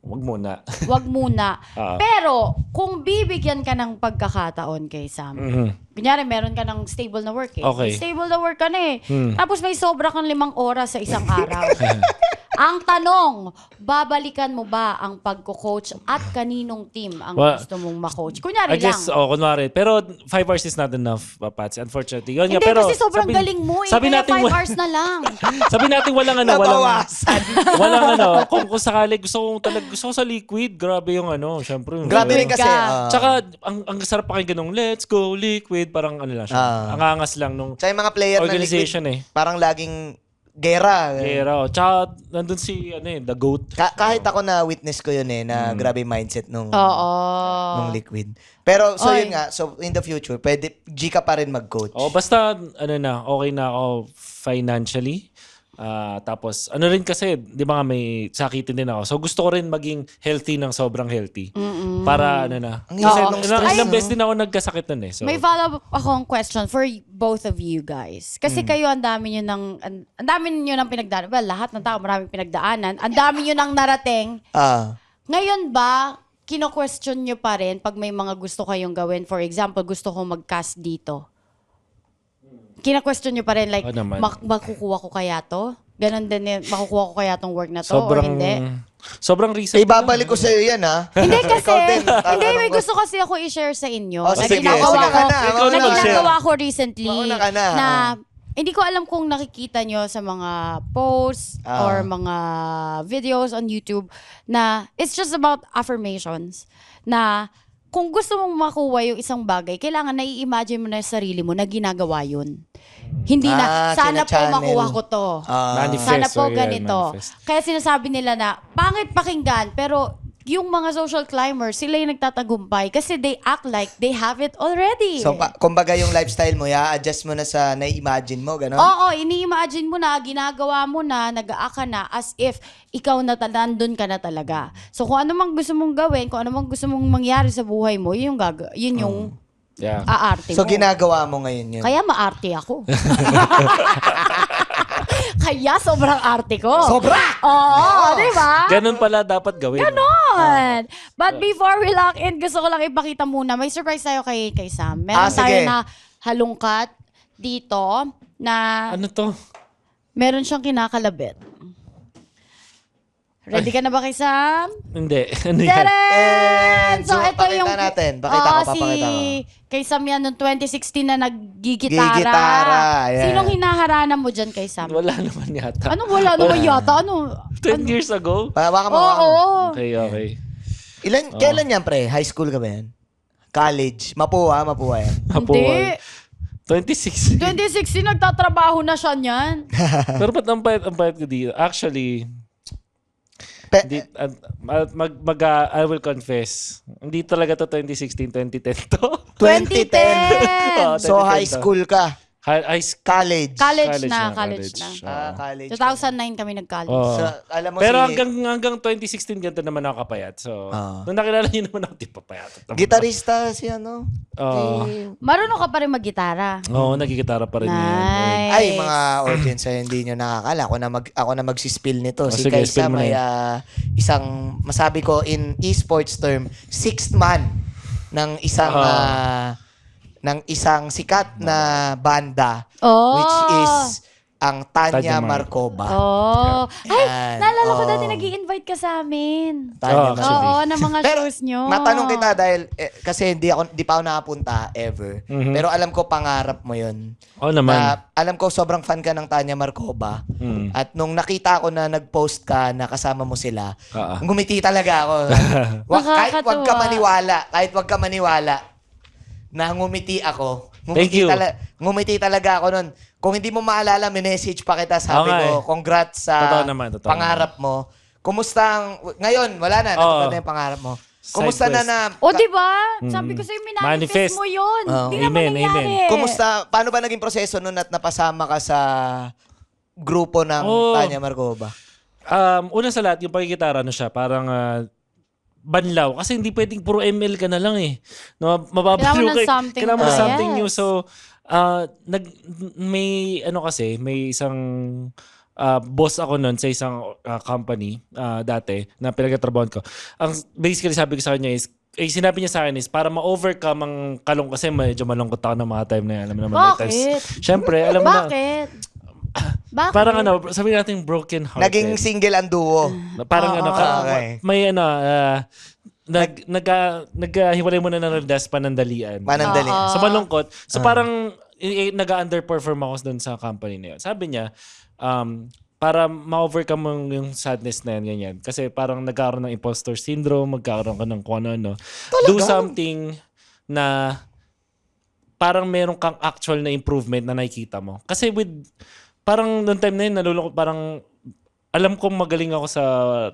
Wag muna. Wag muna. Oo. Pero, kung bibigyan ka ng pagkakataon kay Sam, kunyari, meron ka ng stable na work eh. Okay. Stable na work ka na eh. Tapos may sobra kang 5 oras sa isang araw. Ang tanong, babalikan mo ba ang pagko-coach at kaninong team ang gusto mong ma-coach? Kunyari I guess, lang. kunwari. Pero 5 hours is not enough, Patsy. Unfortunately. Yun Hindi, nga, pero kasi sobrang galing mo eh. Sabi Kaya natin, 5 hours na lang. sabi natin walang Nabawasan. walang kung sakali gusto ko sa liquid, grabe yung syempre. Yung Grabe rin kasi. Tsaka ang sarap pakinggan ng let's go liquid, parang lang siya. Ang angas lang nung Sa mga player na organization liquid, parang laging gera. Pero tsaka nandun si the GOAT. Kahit ako na witness ko yun na grabe mindset nung liquid. Pero so Oy. yun nga, so in the future, pwede G ka pa rin mag-coach. Basta okay na ako financially. Tapos rin kasi, di ba nga may sakitin din ako. So gusto ko rin maging healthy ng sobrang healthy. Para Ang Kasi hirap nung stress, ilang no? beses din ako nagkasakit nun eh. So, May follow-up akong question for both of you guys. Kasi kayo, ang dami nyo ng pinagdaanan. Well, lahat ng tao, maraming pinagdaanan. Ang dami nyo ng narating. Ngayon ba, kino-question nyo pa rin pag may mga gusto kayong gawin? For example, gusto kong mag-cast dito. Kina-question nyo pa rin, like, Oo naman. makukuha ko kaya to? ganon din makukuha ko kaya tong work na to or Sobrang, hindi. sobrang recent. Ibabalik ko sa'yo yan, ha? Hindi kasi, Ikaw din, hindi, may tatanong ko. gusto kasi ako i-share sa inyo. Oh, na sige, ginagawa sige ko, ka na. Ikaw Mauna na ka. mag-share. ginagawa ko recently Mauna ka na, na oh. hindi ko alam kung nakikita nyo sa mga posts or mga videos on YouTube na it's just about affirmations na kung gusto mong makuha yung isang bagay, kailangan nai-imagine mo na yung sarili mo na ginagawa yun. Hindi na, sana po kina-channel. makuha ko to. Manifest. Sana po or yan, ganito. manifest. Kaya sinasabi nila na, pangit pakinggan, pero yung mga social climbers, sila yung nagtatagumpay kasi they act like they have it already. So, kumbaga yung lifestyle mo, adjust mo na sa nai-imagine mo, gano'n? Oo, ini-imagine mo na, ginagawa mo na, nag-aaka na as if ikaw na nandun ka na talaga. So kung ano mang gusto mong gawin, kung ano mang gusto mong mangyari sa buhay mo, yun yung Yeah. aarte So, mo. ginagawa mo ngayon yun. Kaya maarte ako. Kaya sobrang arte ko. Sobra! Oo, di ba? Ganun pala dapat gawin. Ganon. But before we lock in, gusto ko lang ipakita muna. May surprise tayo kay Sam. Meron tayo sige. na halungkat dito na Ano to? meron siyang kinakalabit. Ready ka na ba kay Sam? Hindi. Ano yan? Tadaan! So, ito pakita yung... natin. Pakita ko, Oo, papakita ko. Kay Sam yan noong 2016 na naggigitara. Gigitara, ayan. Sinong hinaharana mo dyan kay Sam? Wala naman yata. Anong wala naman yata? Ano? 10 years ago? Baka mo. Oo. Okay. Kailan yan, pre? High school ka ba yan? College? Mapuha yan. Hindi. 26. 2016, nagtatrabaho na siya niyan. Pero ba't ang payat ko dito? Actually, I will confess. Hindi talaga to 2016, 2010 to. 2010. So, high school ka. College na. College. 2009 kami nag-college. Oo. So, alam mo Pero si... hanggang 2016 ganito naman ako kapayat. So, nung nakilala niyo naman ako, di pa payat. Gitarista si ano? Oo. Marunong ka pa rin mag-gitara. Oo, nagigitara pa rin yan. Nice. Ay, mga audience, hindi nyo nakakala. Ako na magsispill nito. Si sige, Kaisa spill mo na may isang, masabi ko in esports term, sixth man ng isang sikat na banda, Oh. which is ang Tanya Tanya Markova. Oh. Ay, Yan. naalala ko Oo. dati nag-i-invite ka sa amin. Tanya Oh, Markova. Oo, ng mga Pero, shows nyo. matanong kita dahil, kasi di pa ako nakapunta ever. Pero alam ko pangarap mo yun. Oo naman. Alam ko sobrang fan ka ng Tanya Markova. At nung nakita ko na nag-post ka na kasama mo sila, ngumiti talaga ako. Kahit wag ka maniwala na ngumiti ako. Thank you. Ngumiti talaga ako nun. Kung hindi mo maalala, message pa kita. Sabi Okay. ko, congrats sa Totoo naman. pangarap mo. Kumusta ngayon, wala na. Natupad na yung pangarap mo. Kumusta Side na quest. O, di ba? Sabi ko sa'yo, Manifest. minanifest mo yun. Di naman Amen, nangyari. Kumusta, paano ba naging proseso nun at napasama ka sa grupo ng Tanya Markova? Una sa lahat, yung pagkikitara, siya, parang banlaw. Kasi hindi pwedeng puro ML ka na lang eh. No, Kailangan mo ng something Kailangan mo ng na, something yes. new. So, may isang boss ako noon sa isang company dati na pinagtatrabahoan ko. Ang basically sabi ko sa kanya is, sinabi niya sa akin is para ma-overcome ang kalong kasi medyo malungkot ako ng mga time na yan. Alam mo naman, may times. Bakit? Syempre, alam mo na. Bakit? Bakit? Parang sabi natin broken hearted. Naging single ang duo. Parang okay. may naghiwalay mo na ng Rodas panandalian. Manandali. So malungkot. So parang nag-underperform ako doon sa company na yun. Sabi niya, para ma-overcome mo yung sadness na yan, ganyan. Kasi parang nagkaroon ng imposter syndrome, magkaroon ka ng kung ano. Do something na parang meron kang actual na improvement na nakikita mo. Kasi parang noong time na yun, nalulungkot, parang alam kong magaling ako sa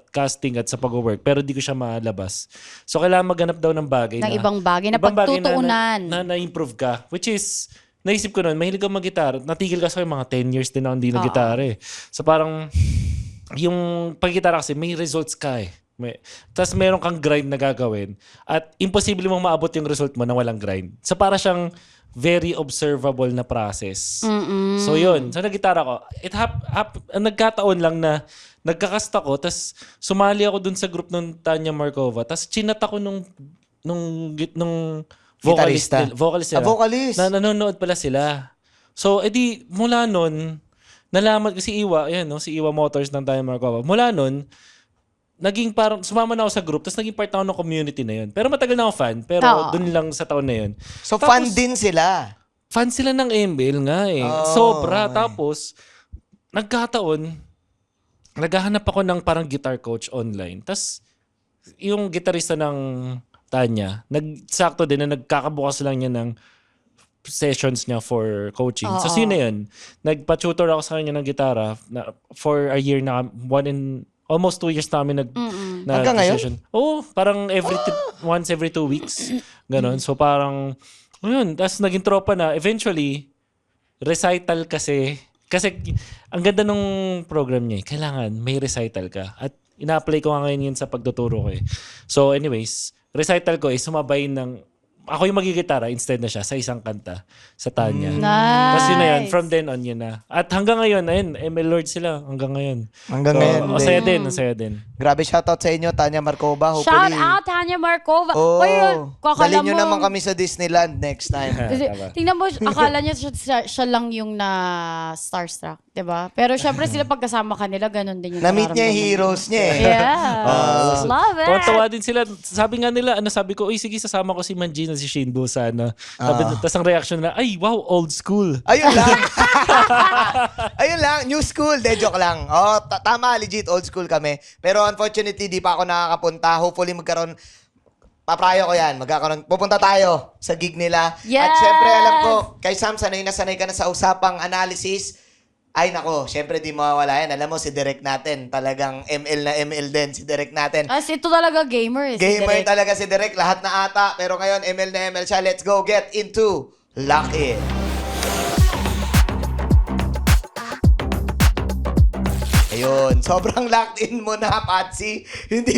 casting at sa pag-work, pero di ko siya malabas. So, kailangan maghanap daw ng bagay Ng ibang bagay na pagtutuunan. Na-improve ka. Which is, naisip ko noon, mahilig kang mag-gitara. Natigil kasi mga 10 years din ako hindi nag-gitara eh. So, parang, yung pag-gitara kasi, may results ka eh. Tapos meron kang grind na gagawin at imposible mong maabot yung result mo na walang grind. So, para siyang very observable na process. So yun, so nagitara ko. Nagkataon lang na nagkakasta ko, tapos sumali ako dun sa group ng Tanya Markova, tapos chinat ako nung vocalist. Vocalist. Na nanonood pala sila. So, edi mula nun, nalaman ko si Iwa, ayan, no, si Iwa Motors ng Tanya Marcova. Mula nun, naging parang, sumama na ako sa group, tapos naging part na ako ng community na yun. Pero matagal na ako fan, pero Oo. dun lang sa taon na yun. So, Tapos, fan din sila. Fan sila ng ML nga eh. Oh, Sobra. okay. Tapos, nagkataon, naghahanap ako ng parang guitar coach online. Tapos, yung gitarista ng Tanya, nagsakto din na nagkakabukas lang niya ng sessions niya for coaching. So, Oo. yun na yun. Nagpa-tutor ako sa kanya ng gitara for a year na, almost 2 years namin Hanggang ngayon? session. Oo, parang once every 2 weeks. Ganon. So, parang, ayun, tapos naging tropa na. Eventually, recital kasi ang ganda nung program niya, kailangan may recital ka. At ina-apply ko nga ngayon yun sa pagtuturo ko eh. So anyways, recital ko is sumabay ng, ako yung magigitara instead na siya sa isang kanta sa Tanya. Nice. Tapos yun na yun, from then on yun na. At hanggang ngayon, ayun, ML Lord sila hanggang ngayon. Hanggang So, ngayon. Masaya din, masaya din. Grabe, shoutout sa inyo, Tanya Marcova. Shout Hopefully, out, Tanya Marcova. Oh, Uy, kakala dalhin nyo mo- naman kami sa Disneyland next time. Kasi, Tama. tingnan mo, akala niya siya lang yung na starstruck, 'di ba? Pero syempre sila pagkasama kanila, ganun din yung Na-meet niya yung nararamdaman heroes niya eh. Yeah. Love it. Tuwa din sila. Sabi nga nila, sabi ko, uy, sige, sasama ko si Manji na si Shinbu sana. Tapos ang reaction nila, ay, wow, old school. Ayun lang. Ayun lang, new school. De, joke lang. Oh, tama, legit, old school kami. Pero unfortunately, di pa ako nakakapunta. Hopefully, paprayo ko yan. Pupunta tayo sa gig nila. Yes! At syempre, alam ko, kay Sam, sanay ka na sa usapang analysis. Ay, nako, syempre di mawawala yan. Alam mo, si Direk natin, talagang ML na ML din, si Direk natin. As ito talaga gamer. Gamer Direk. talaga si Direk, lahat na ata. Pero ngayon, ML na ML siya. Let's go get into Lock In. Ayun, sobrang locked in mo na, Patsy. Hindi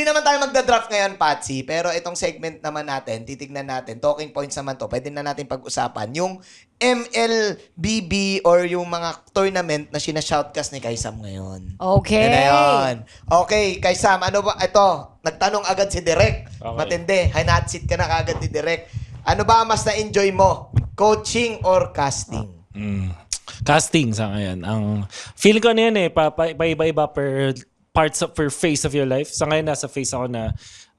naman tayo magda-draft ngayon, Patsy. Pero itong segment naman natin, titignan natin, talking points naman to, pwede na natin pag-usapan. Yung MLBB or yung mga tournament na sinashoutcast ni Kaisam ngayon. Okay. Yan na yun. Okay, Kaisam, ano ba? Ito, nagtanong agad si Direk. Okay. Matindi, hinatsit ka na kagad ni Direk. Ano ba ang mas na-enjoy mo? Coaching or casting? Casting sa ngayon. Ang feeling ko na yan eh, iba-iba per phase of your life. Sa ngayon, nasa phase ako na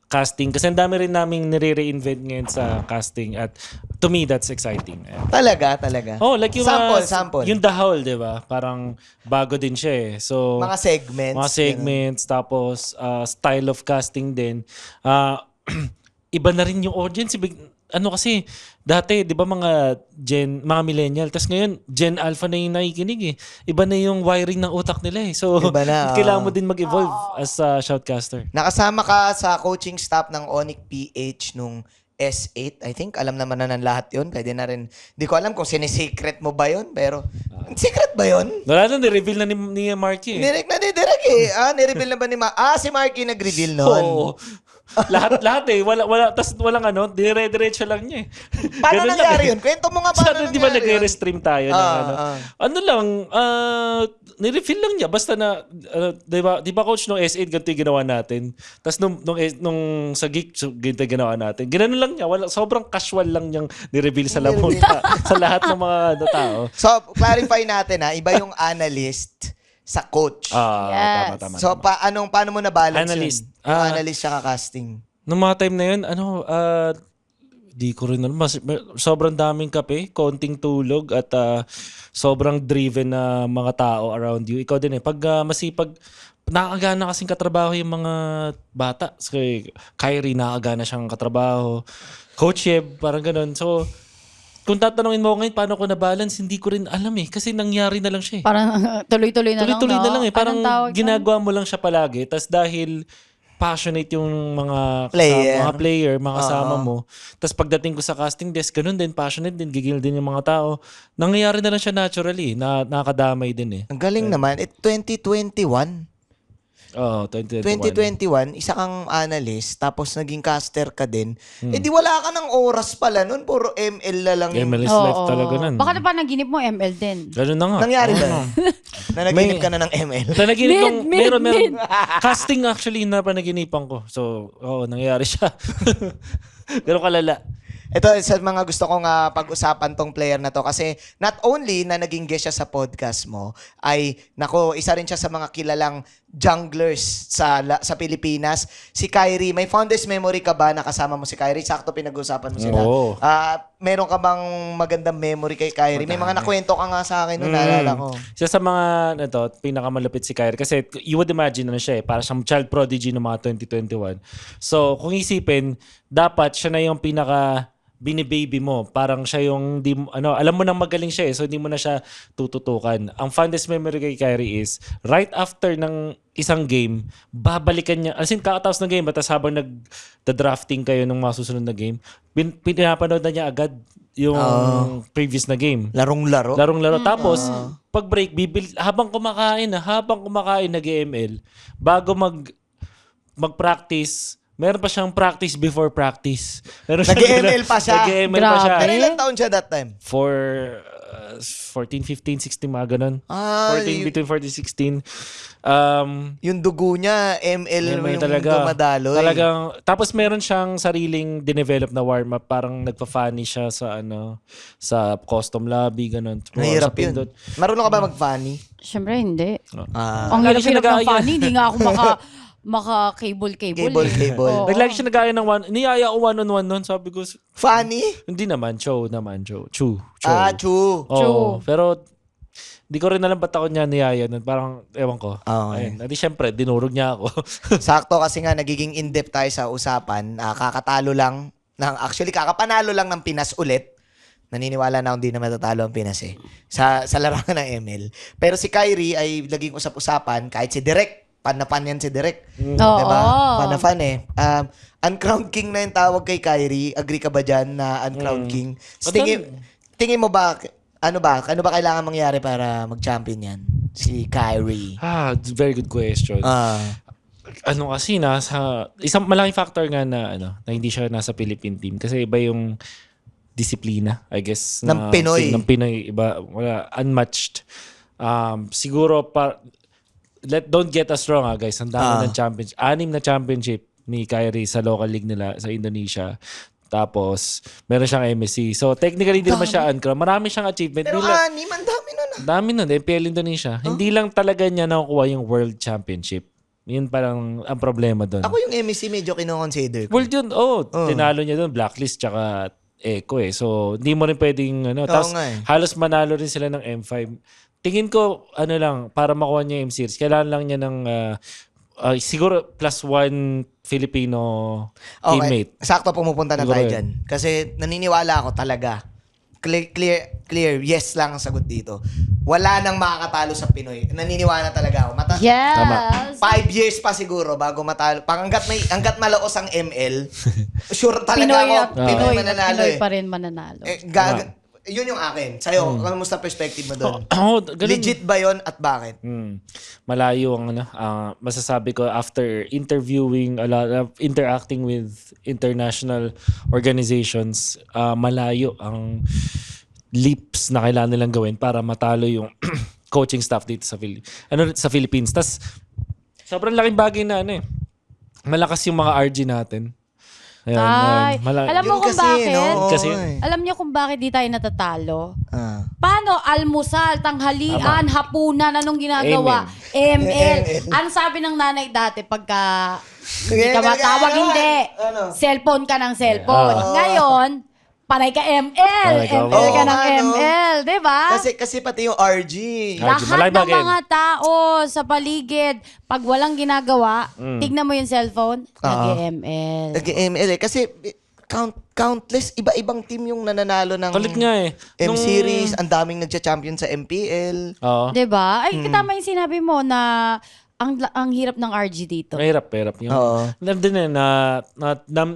casting. Kasi ang dami rin naming nire-reinvent ngayon sa casting. At to me, that's exciting. Ayan. Talaga. Oh, like yung Sample. Yung The Howl, 'di ba? Parang bago din siya eh. So Mga segments. mga segments tapos style of casting din. Iba na rin yung audience. Ano kasi dati 'di ba mga millennial, tas ngayon Gen Alpha na yung nakikinig eh. Iba na yung wiring ng utak nila eh. So Iba na, kailangan mo din mag-evolve as a shoutcaster. Nakasama ka sa coaching staff ng Onyx PH nung S8. I think, alam naman na ng lahat yun. Pwede na rin. Di ko alam kung sinisecret mo ba yun, pero secret ba yun? Wala na, ni-reveal na ni Marky eh. Direct na ni Direk eh. Nireveal na ba ni si Marky nag-reveal nun. Oo. lahat eh. Wala, tas walang dire-diretso lang niya eh. Paano Ganun nangyari lang eh. yun? Kwento mo nga paano Di ba nangyari yun? nagre-stream tayo ng ano lang, ni-refill lang niya. Basta na, di ba coach nung S8, ganito yung ginawa natin. Tapos nung sa geek, ganito yung ginawa natin. Ginanon lang niya. Sobrang casual lang niyang ni-reveal sa sa lahat ng mga tao. So, clarify natin iba yung analyst sa coach. Yes. Tama. So, paano mo na-balance Analyst. yun? Yung analyst siya casting. Nung mga time na yun, di ko rin alam. Sobrang daming kape, konting tulog, at sobrang driven na mga tao around you. Ikaw din eh. Pag masipag, nakakagana kasing katrabaho yung mga bata. So, Kyrie, nakakagana siyang katrabaho. Coach Yeb, parang ganun. So, kung tatanungin mo ngayon paano ko na-balance, hindi ko rin alam eh. Kasi nangyari na lang siya eh. Parang tuloy-tuloy na lang, Tuloy-tuloy na lang eh. Parang Anong tawag ginagawa mo lang siya palagi. Tapos dahil passionate yung mga Player. mga kasama mo. Tapos pagdating ko sa casting desk, ganun din, passionate din, gigil din yung mga tao. Nangyayari na lang siya naturally. Nakakadamay din eh. Ang galing naman. 2021. Oo, 2021. 2021, isa kang analyst, tapos naging caster ka din. Di wala ka ng oras pala nun. Puro ML na lang. MLS life talaga nun. Baka na panaginip mo ML din. Ganun na nga. Nangyari ba? Nanaginip ka na ng ML. Panaginip Mid, nung, mid, meron. mid. Casting actually na panaginipan ko. So, oo, nangyayari siya. Ganun kalala. Ito sa mga gusto kong pag-usapan tong player na to kasi not only na naging guest siya sa podcast mo, ay nako, isa rin siya sa mga kilalang junglers sa Pilipinas. Si Kyrie, may fondest memory ka ba na kasama mo si Kyrie? Sakto pinag-usapan mo sila. Oo. Meron ka bang magandang memory kay Kyrie? May mga nakwento ka nga sa akin noon, naalala ko. Siya sa mga pinakamalupit si Kyrie kasi you would imagine siya para siyang child prodigy ng mga 2021. So, kung isipin, dapat siya na yung pinaka bini-baby mo. Parang siya yung alam mo nang magaling siya so hindi mo na siya tututukan. Ang fondest memory kay Kyrie is right after ng isang game, babalikan niya. As in, kakatapos ng game, tapos habang nag-drafting kayo ng mga susunod na game, pinapanood na niya agad yung previous na game. Larong-laro. Larong-laro. Tapos, pag break, habang kumakain, nag-ML, bago mag-practice, meron pa siyang practice before practice. Nag-ML pa siya. Nag-ML pa siya. Pero ilang taon siya that time? For 14, 15, 16, mga ganun. 14, between 14, 16. Yung dugo niya, ML yung talaga. dumadaloy. Talagang, tapos meron siyang sariling dinevelop na warm-up. Parang nagpa-funny siya sa custom lobby, ganun. Mahirap Sa yun. pindot. Marunong ka ba mag-funny? Syempre, hindi. Lagi Ang siya hirap-hirap ng nag-aaya. funny. Hindi nga ako maka-cable. Cable. Oo. Lagi siya nag-aaya ng niyaya ko one-on-one nun. Sabi ko, Funny? hindi naman, Chu. Chu. Oo, pero di ko rin alam ba't ako niya niyaya nun. Parang, ewan ko. Okay. Ayun. Di syempre, dinurog niya ako. Sakto kasi nga nagiging in-depth tayo sa usapan. Actually, kakapanalo lang ng Pinas ulit. Naniniwala na akong di na matatalo ang Pinas sa larangan ng ML. Pero si Kyrie ay naging usap-usapan kahit si Direk. Pan na pan yan si Direk. Oo. Diba? Pan na pan Uncrowned King na yung tawag kay Kyrie. Agree ka ba dyan na Uncrowned King? So, tingin mo ba, ano ba kailangan mangyari para mag-champion yan? Si Kyrie. Very good question. Kasi isang malaking factor nga na hindi siya nasa Philippine team kasi iba yung disiplina, I guess, ng Pinoy. Ng Pinoy, iba, wala, unmatched. Siguro don't get us wrong guys, ang dami ng championship. 6 na championship ni Kyrie sa local league nila sa Indonesia. Tapos, meron siyang MSC. So, technically, hindi naman siya uncrowned. Marami siyang achievement. Pero ang dami nun. Dami nun. MPL Indonesia. Hindi lang talaga niya nakukuha yung World Championship. Yun parang ang problema doon. Ako yung MSC medyo kinoconsider ko. World yun. Tinalo niya doon. Blacklist tsaka Echo So, hindi mo rin pwedeng Tapos, halos manalo rin sila ng M5. Tingin ko, lang, para makuha niya yung M-Series, kailangan lang niya ng siguro +1 Filipino teammate. Sakto pumupunta na Siguro tayo yun. dyan. Kasi naniniwala ako talaga. Clear, yes lang ang sagot dito. Wala nang makakatalo sa Pinoy. Naniniwala talaga ako. Yes. 5 years pa siguro bago matalo. Hanggat malaos ang ML, sure talaga ako. Pinoy mananalo Pinoy pa rin mananalo. Yun yung akin. Sa'yo, kamusta perspective mo doon? Ganun. Legit ba yun at bakit? Malayo ang masasabi ko after interviewing a lot of interacting with international organizations, malayo ang leaps na kailangan nilang gawin para matalo yung coaching staff dito sa Philippines. Tas sobrang laking bagay na malakas yung mga RG natin. Alam mo Yun kung kasi, bakit? no? Kasi Alam niyo kung bakit di tayo natatalo? Ah. Paano almusal, tanghalian, hapunan, anong ginagawa? ML. Ang sabi ng nanay dati pagka hindi ka matawag, hindi. Cellphone ka ng cellphone. Ngayon, panay ka ML. ML ka ng ML. Diba? Kasi pati yung RG. Lahat ng mga tao sa paligid, pag walang ginagawa, tignan mo yung cellphone, nag-ML. Nag-ML Kasi countless, iba-ibang team yung nananalo ng Kulit nga M-Series. Ang daming nagcha-champion sa MPL. Oo. Diba? Ay, tama yung sinabi mo na ang hirap ng RG dito. Mahirap. Yung, Oo. Nandun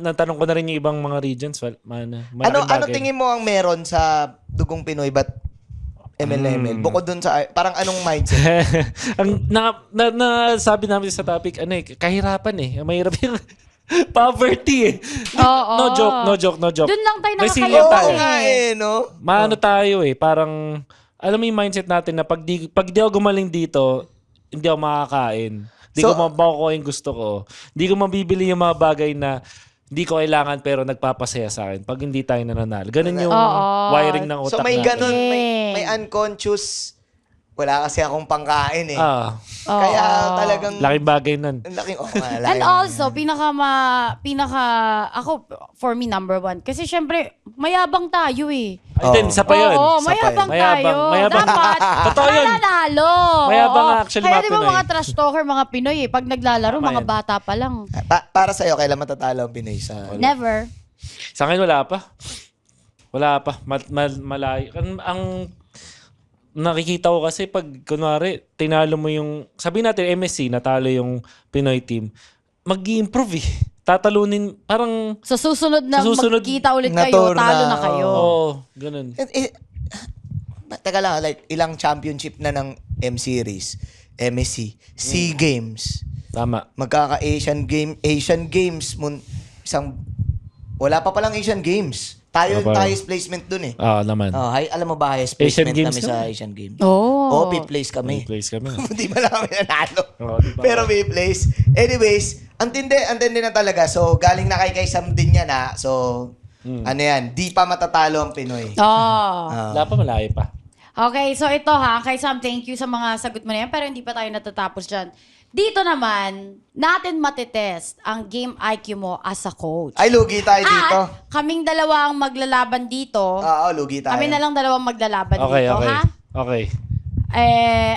natanong ko na rin yung ibang mga regions. Ano tingin mo ang meron sa dugong Pinoy ba't ML na ML? Bukod dun sa, parang anong mindset? Ang sabi namin sa topic, kahirapan Mahirap yung poverty Oo. No joke. Doon lang tayo Resilient tayo. nakakaya. No? Maano tayo parang, alam mo yung mindset natin na pag di ako gumaling dito, hindi ako makakain. Hindi ko makukuha yung gusto ko. Hindi ko mabibili yung mga bagay na hindi ko kailangan pero nagpapasaya sa akin pag hindi tayo nananalo. Ganun yung Oo. wiring ng utak So may natin. ganun, may unconscious, wala kasi akong pangkain eh. Kaya talagang, Laking bagay nun. ang laking, And also, ako, for me, number one. Kasi syempre, mayabang tayo eh. Ay, din, isa pa yun. Oo, Isa pa mayabang yun. tayo. Mayabang. Dapat, Totoo yun. nananalo. Mayabang Oo. nga actually Kaya mga di ba Pinoy. mga trash talker, mga Pinoy eh, pag naglalaro, Tama mga yan. bata pa lang. para sa'yo, kailan matatalo ang Pinoy sa... Never. Sa akin, wala pa. Wala pa. Malayo. Ang nakikita ko kasi pag, kunwari, tinalo mo yung, sabihin natin, MSC, natalo yung Pinoy team, mag-i-improve eh. Tatalunin, parang, Sa susunod na magkita ulit na kayo, tour talo na, na kayo. ganun. Teka lang, like, ilang championship na ng M-Series, MSC, SEA Games, Tama. magkaka-Asian Games, wala pa palang Asian Games. Tayo Wala pa. highest placement dun eh. Naman. Alam mo ba highest Asian placement Games kami sa kami. Asian Games? Oh. Fifth place kami. Place kami. Hindi ba lang kami nanalo? Oo, di ba? Pero may place. Anyways, antindi na talaga. So, galing na kay Sam din yan ha. So, ano yan, di pa matatalo ang Pinoy. Oh. Wala pa, malayo pa. Okay, so ito ha, kay Sam, thank you sa mga sagot mo na yan, pero hindi pa tayo natatapos dyan. Dito naman, natin matitest ang game IQ mo as a coach. Ay, lugi tayo dito. At kaming dalawa ang maglalaban dito. Oo, lugi tayo. Kami na lang dalawang maglalaban Okay, dito, okay. ha? Okay.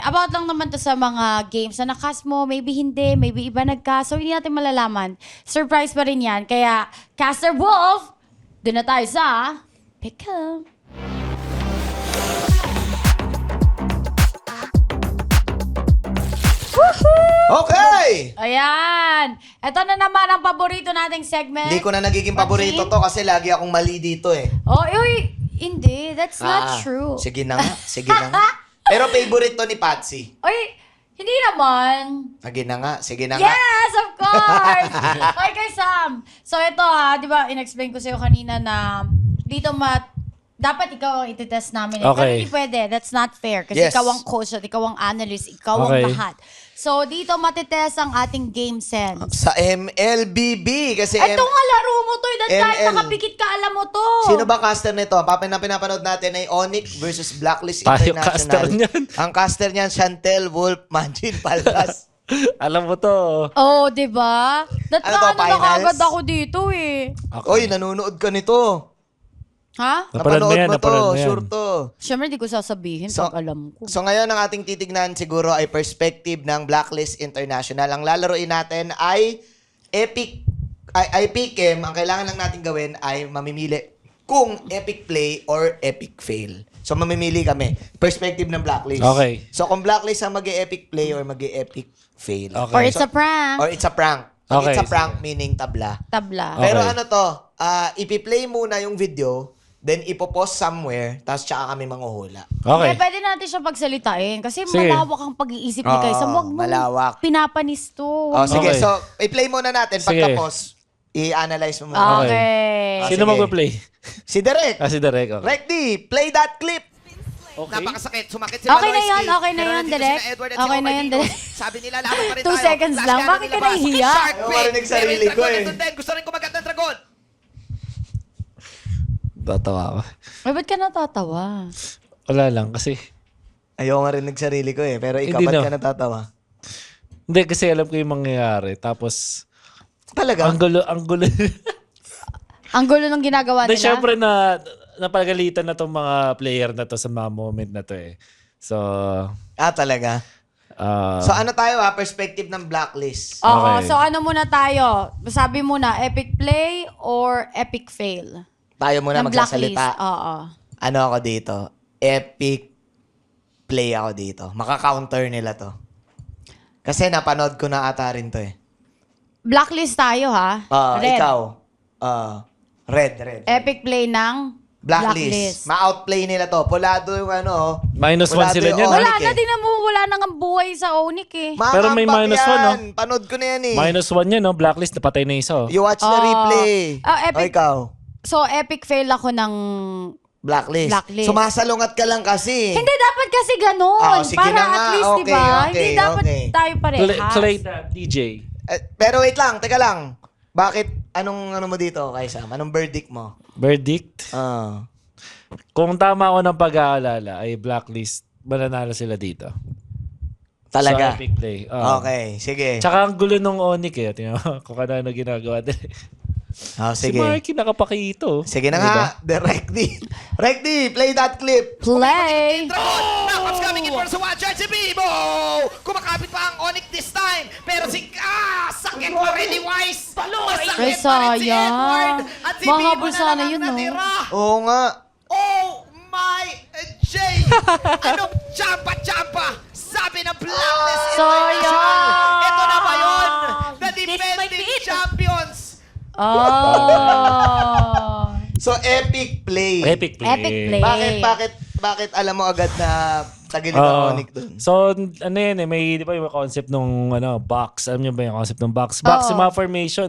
About lang naman to sa mga games na nakas mo, maybe hindi, maybe iba nagkas, so hindi natin malalaman. Surprise pa rin yan. Kaya, Caster Wolf, doon na tayo sa Pick Up. Okay! Ayan! Ito na naman ang paborito nating segment. Hindi ko na nagiging paborito to kasi lagi akong mali dito eh. Oh, uy, hindi. That's not true. Sige na nga, sige na nga. Pero favorite to ni Patsy. Uy, hindi naman. Sige na nga, sige na nga. Yes, of course! Okay, kay Sam. So, ito di ba, in-explain ko sa'yo kanina na dito dapat ikaw ang ititest namin. Pero Okay. hindi pwede. That's not fair. Kasi Yes. ikaw ang coach at ikaw ang analyst. Ikaw ang Okay. lahat. So, dito matitest ang ating game sense. Sa MLBB kasi Ito nga laro mo to. Kahit ML. nakapikit ka, alam mo to. Sino ba caster nito? Ang pinapanood natin ay Onyx versus Blacklist Tayo International. caster niyan. Ang caster niyan, Chantel Wolf, Manjin Paldas. Alam mo to. Oh, di ba? Ano to, Na finals? agad ako dito eh. Oy, nanonood ka nito. Ha? Napanood mo yan, napanood mo yan. Sure to. Siyempre, di ko sasabihin pag alam ko. So ngayon ang ating titignan siguro ay perspective ng Blacklist International. Ang lalaroin natin ay epic ay pick-em. Ang kailangan lang natin gawin ay mamimili kung epic play or epic fail. So mamimili kami. Perspective ng Blacklist. Okay. So kung Blacklist ang mag-epic play or mag-epic fail. Okay. Or it's a prank. Or it's a prank. Pag Okay, it's a prank, meaning tabla. Tabla. Okay. Pero ano to, ipi-play muna yung video, then ipopost somewhere, tapos tsaka kami manghuhula. Okay. Pwede natin siya pagsalitain. Kasi Sige. malawak ang pag-iisip ni Kaisa. Huwag mo malawak. pinapanis to. Oh, sige. Okay. So, i-play muna natin. Sige. Pagkapos, i-analyze mo muna. Okay. Sino sige. magpa-play? Si Derek. Si Derek. Okay. Rek D, play that clip. Okay. Napakasakit. Sumakit si Okay na Maloyski. yan, okay na Pero yan, nandito Direk. sina Edward at Okay si na yan, Omar Direk. Dino. Sabi nila, laban pa rin 2 tayo. seconds Flash lang. cannon Bakit ka nilabas. nahihiya? Shark Ayaw pick. marinig sarili Pero yung ko Dragon eh. ito din. Gusto rin kumagat ng Dragon. Tatawa ako. Ay, ba't ka natatawa? Wala lang kasi. Ayoko nga rin nagsarili ko eh. Pero ikaw, Hindi ba't na. ka natatawa? Hindi kasi alam ko yung mangyayari. Tapos, Talaga? ang gulo. Ang gulo ng ginagawa Hindi, nila. syempre napagalitan na tong mga player na to sa mga moment na to eh. So, Talaga? So ano tayo perspective ng Blacklist. Oo, Okay. so ano muna tayo? Sabi muna, epic play or epic fail? Tayo muna Ng magsasalita. Blacklist. Oo. Ano ako dito? Epic play ako dito. Maka-counter nila to. Kasi napanood ko na ata rin to eh. Blacklist tayo ha? Red. Ikaw. Red. Epic play ng Blacklist. Ma-outplay nila to. Pulado yung ano. -1 pulado sila yung niyan. Wala Onyx na, din mo, wala nang ang buhay sa Onyx eh. Pero may Makampak -1, yan. Panood ko na yan eh. -1 yan, no? Blacklist, napatay na isa. Oh. You watch the replay. Epic. O ikaw. So, epic fail ako ng... Blacklist. Blacklist. Sumasalungat ka lang kasi. Hindi dapat kasi ganun. Sige para na nga. at least, Okay, di ba? okay, Hindi dapat okay. tayo parehas. Play that, DJ. Pero wait lang, teka lang. Bakit ano mo dito kay Sam? Anong verdict mo? Verdict? Ah. Kung tama ako ng pag-aalala, ay blacklist, mananalo sila dito. Talaga? So, epic play. Oo. Okay, sige. Tsaka ang gulo nung Onyx eh. Tingnan mo kung ano ginagawa nila. Oh, Si sige. Marky nakapakito. Sige na Diba? nga. Recti. Recti, play that clip. Play! Dragon! Now comes coming in for the one charge si Bibo! Kumakapit pa ang Onyx this time. Pero sakit pa rin ni Wise. Masakit Ay, pa rin si sayang. Edward. At si Bibo Mahabol na sana lang ang yun, no? natira. Oo nga. Oh my J! Anong champa-champa? Sabi ng Blacklist Sayang! Ito na ba yun? The defending champions! Oh! So, epic play. Epic play. Epic play. Bakit alam mo agad na tagilid Oo. ang Onyx dun? So, ano yun eh, may, di ba yung concept nung box? Alam niyo ba yung concept ng box? Box Oo. yung mga formation.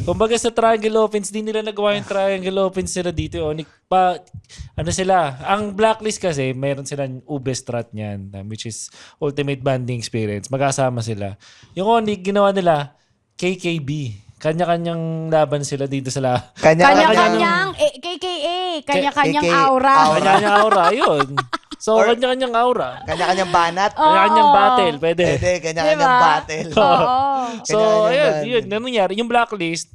Kumbaga sa triangle offense, di nila nagawa yung triangle offense sila dito. Onyx pa, ano sila? Ang blacklist kasi, mayroon silang ube strat niyan, which is ultimate banding experience. Magkasama sila. Yung Onyx, ginawa nila, KKB. Kanya-kanyang laban sila dito sa Kanya-kanyang KKA. Kanya-kanyang KKA. aura. Kanya-kanyang aura, yun. So, kanya-kanyang aura. Kanya-kanyang banat. Kanya-kanyang battle, pwede. Pwede, kanya-kanyang Diba? battle. Oo. So, Kanya-kanyang ayun, yun nangyari. Yung blacklist,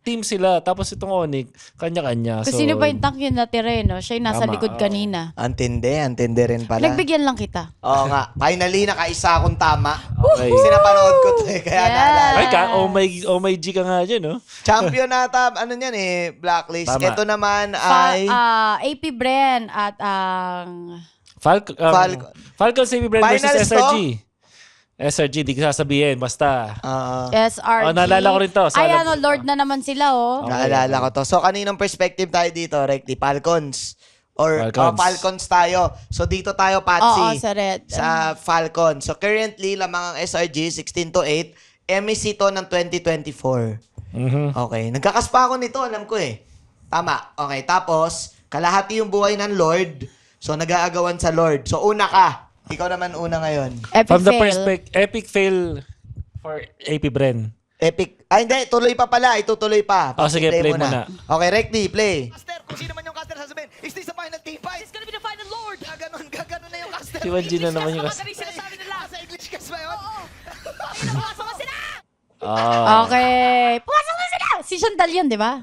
team sila. Tapos itong Onyx, kanya-kanya. Kasi So, sino ba yung tank yun na no? Siya yung nasa Tama, likod oo. kanina. Antindi rin pala. Nagbigyan lang kita. Oo nga. Finally, nakaisa akong tama. Okay. Kasi napanood ko to eh, kaya Yes. naalala. Ay, oh my G ka nga dyan, no? Champion nata, ano yan eh, Blacklist. Tama. Ito naman ay... AP Bren at ang... Falcon. Falcon Savvy Brand versus Finals to? SRG. SRG, di ko sasabihin. Basta. SRG. Oh, naalala ko rin to. Sa Ay, alam- Lord na naman sila, oh. Naalala ko to. So, kaninong perspective tayo dito, Recti? Falcons. Or Falcons. Falcons tayo. So, dito tayo, Patsy. Oo, sa red. Sa Falcon. So, currently, lamang ang SRG, 16-8. MEC to ng 2024. Mhm. Okay. Nagkakaspa ako nito, alam ko eh. Tama. Okay. Tapos, kalahati yung buhay ng Lord. So, nag-aagawan sa Lord. So, una ka. Ikaw naman una ngayon. Epic From the fail. epic fail for AP Bren. Epic. Ay, hindi. Tuloy pa pala. Itutuloy pa. Oh, sige, play muna. Okay, Recti, play. Caster, kung sino man yung caster sasabihin, is this the final team fight? It's gonna be the final lord! Gaganon na yung caster. Si Wanji na naman yung English sinasabi nila. Sa English cast ba yun? Pumasok na sila! Okay. Pumasok na sila! Si Chantal yun, di ba?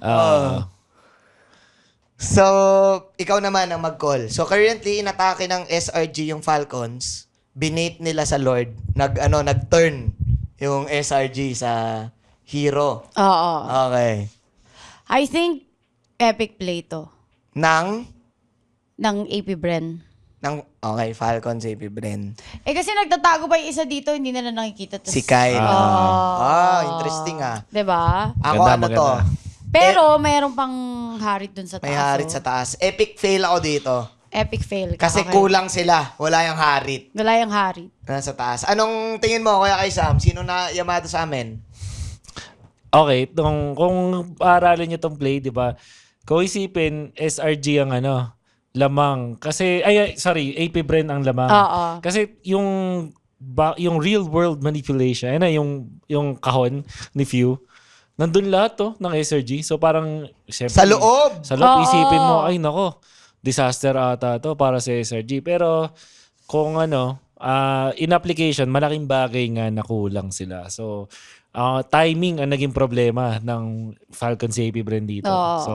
So, ikaw naman ang mag-call. So, currently, inatake ng SRG yung Falcons. Binate nila sa Lord. Nag-turn yung SRG sa hero. Oo. Okay. I think epic play to. Ng AP Bren. okay, Falcons, AP Bren. Eh kasi nagtatago pa yung isa dito, hindi na nakikita. Tas, Si Kyle. Oh. Interesting ah. Diba? Ako Ganda, ano maganda. to? Pero mayroon pang harit dun sa taas. May harit oh. sa taas. Epic fail ako dito. Epic fail ka. Kasi Okay. kulang sila. Wala yung harit. Wala yung harit. Nasa taas. Anong tingin mo, Kuya kay Sam? Sino na Yamato sa amin? Okay, kung aralin niyo tong play, di ba? Kung isipin, SRG ang lamang. Kasi, sorry, AP Bren ang lamang. Oo. Kasi yung real world manipulation, yung kahon ni Few, nandun lahat ng SRG. So parang, syempre, Sa loob! Sa loob, Oo. isipin mo, ay nako, disaster ata to para sa SRG. Pero kung in application, malaking bagay nga na kulang sila. So, timing ang naging problema ng Falcon AP Bren dito. Oo. So,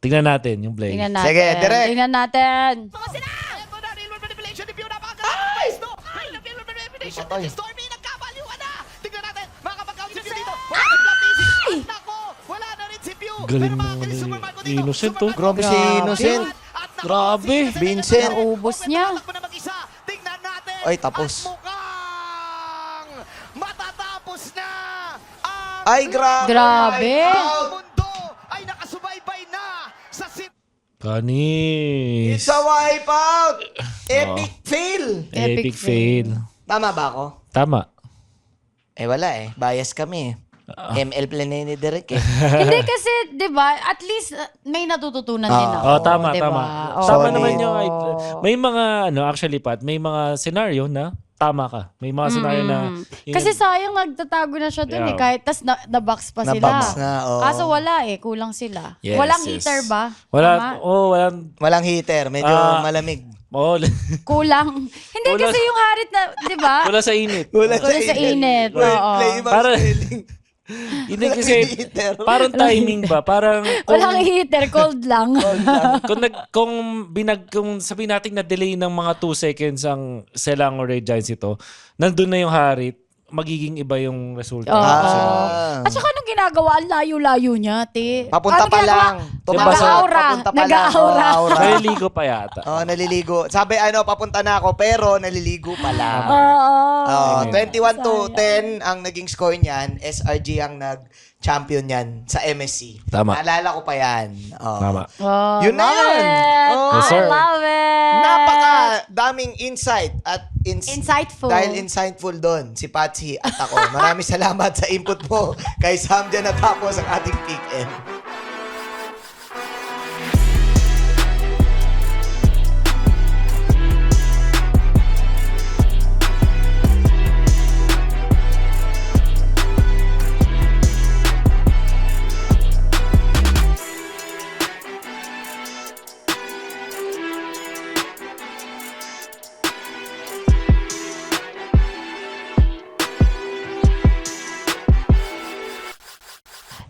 tignan natin yung play. Tingnan natin. Sige, direct. Tingnan natin. Mga sila! Ito na, real world manipulation ni Pew, napakaganda. No? Ay, na real world manipulation ni Stormy, nagkabaliwan na. Tignan natin, makakapag-count si Pew dito. Wala na flat easy. At nako, wala na rin si Pew. Galing Pero naman makakalis ni Superman ko dito. Innocent, Superman ko Grabe si dito. Innocent. At nako, Grabe. si Vincent. Naubos niya. Tumatakbo na mag-isa. Tignan natin. Ay, tapos. At mukhang matatapos na ang Ay, grabe. Grabe. ang mundo ay nakasubaybay na sa Kanis. It's a wipeout! Epic fail! Epic fail. Tama ba ako? Tama. Eh, wala eh. Bias kami eh. ML Plane ni Derek eh. Hindi kasi, di ba, at least may natututunan din ako. Oh, tama, di ba? tama. Oo. Tama Solid. naman yung may mga actually Pat, may mga scenario na tama ka. May mga scenario na... Kasi sayang nagtatago na siya dun Yeah. eh. Kahit tas na-box pa sila. Na-box na, oo. Kaso wala eh. Kulang sila. Yes, Walang yes. heater ba? Wala, Tama? Walang heater, medyo malamig. Kulang. Hindi Wala- kasi yung harit na, di ba? wala sa init. Wala sa init. Oo. Play mo Para- spelling. Hindi kasi, heater. parang timing ba? Parang, Walang heater. Cold lang. kung sabihin natin na delay ng mga 2 seconds ang Selang or Red Giants ito, nandun na yung harit, magiging iba yung resulta. Oo. At saka anong ginagawa? Ang layo-layo niya, te. Papunta Anong pa ginagawa? lang. Tumasok, Nag-aura. papunta pa lang. Nag-aura. Oo, aura. Naliligo pa yata. Oh, naliligo. Sabi papunta na ako pero naliligo pa lang. Oo. 21 to 10 ang naging score niyan. SRG ang nag-champion niyan sa MSC. Tama. Naalala ko pa yan. Oh. Tama. Oh, Yun na love yun. it. Oh. Yes, sir. I love it. Napaka daming insight at Insightful. Dahil insightful doon, si Patsy at ako. Maraming salamat sa input mo kay Sam dyan natapos ang ating weekend.